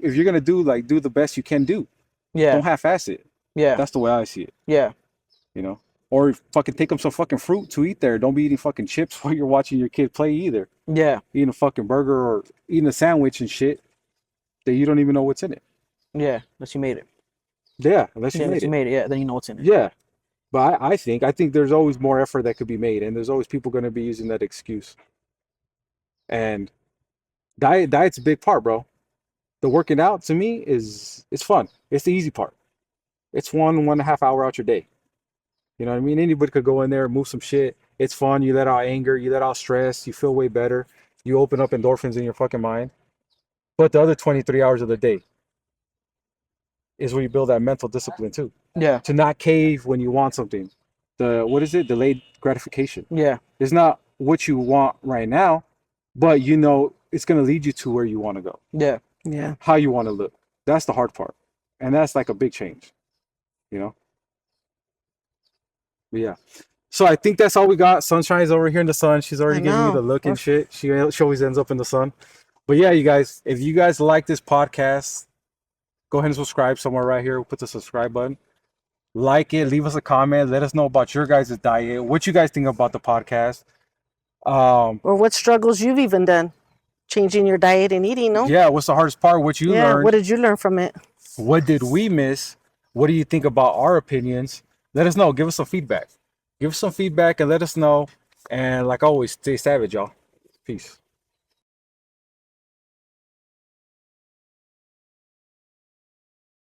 if you're gonna do, like, do the best you can do. yeah, Don't half-ass it. yeah, That's the way I see it. yeah, You know, or fucking take them some fucking fruit to eat there. Don't be eating fucking chips while you're watching your kid play either. yeah, Eating a fucking burger or eating a sandwich and shit that you don't even know what's in it. yeah. Unless you made it. Yeah, unless you Yeah, made unless you it. made it. Yeah, then you know what's in it. Yeah, but I think there's always more effort that could be made, and there's always people going to be using that excuse. And diet's a big part, bro. The working out to me it's fun. It's the easy part. It's 1.5 hour out your day. You know what I mean? Anybody could go in there, move some shit. It's fun. You let out anger, you let out stress, you feel way better. You open up endorphins in your fucking mind. But the other 23 hours of the day is where you build that mental discipline too. Yeah, To not cave when you want something. What is it? Delayed gratification. yeah, It's not what you want right now, but you know it's gonna lead you to where you want to go, yeah. Yeah. how you want to look. That's the hard part. And that's like a big change, you know? But yeah. So I think that's all we got. Sunshine's over here in the sun. She's already I giving me know. the look and shit. She always ends up in the sun. But yeah, you guys, if you guys like this podcast, go ahead and subscribe somewhere right here. We'll put the subscribe button. Like it, leave us a comment. Let us know about your guys' diet, what you guys think about the podcast. Or what struggles you've even done, changing your diet and eating. No. Yeah, what's the hardest part? What you Yeah. learned? What did you learn from it? What did we miss? What do you think about our opinions? Let us know. Give us some feedback. Give us some feedback and let us know. And like always, stay savage, y'all. Peace.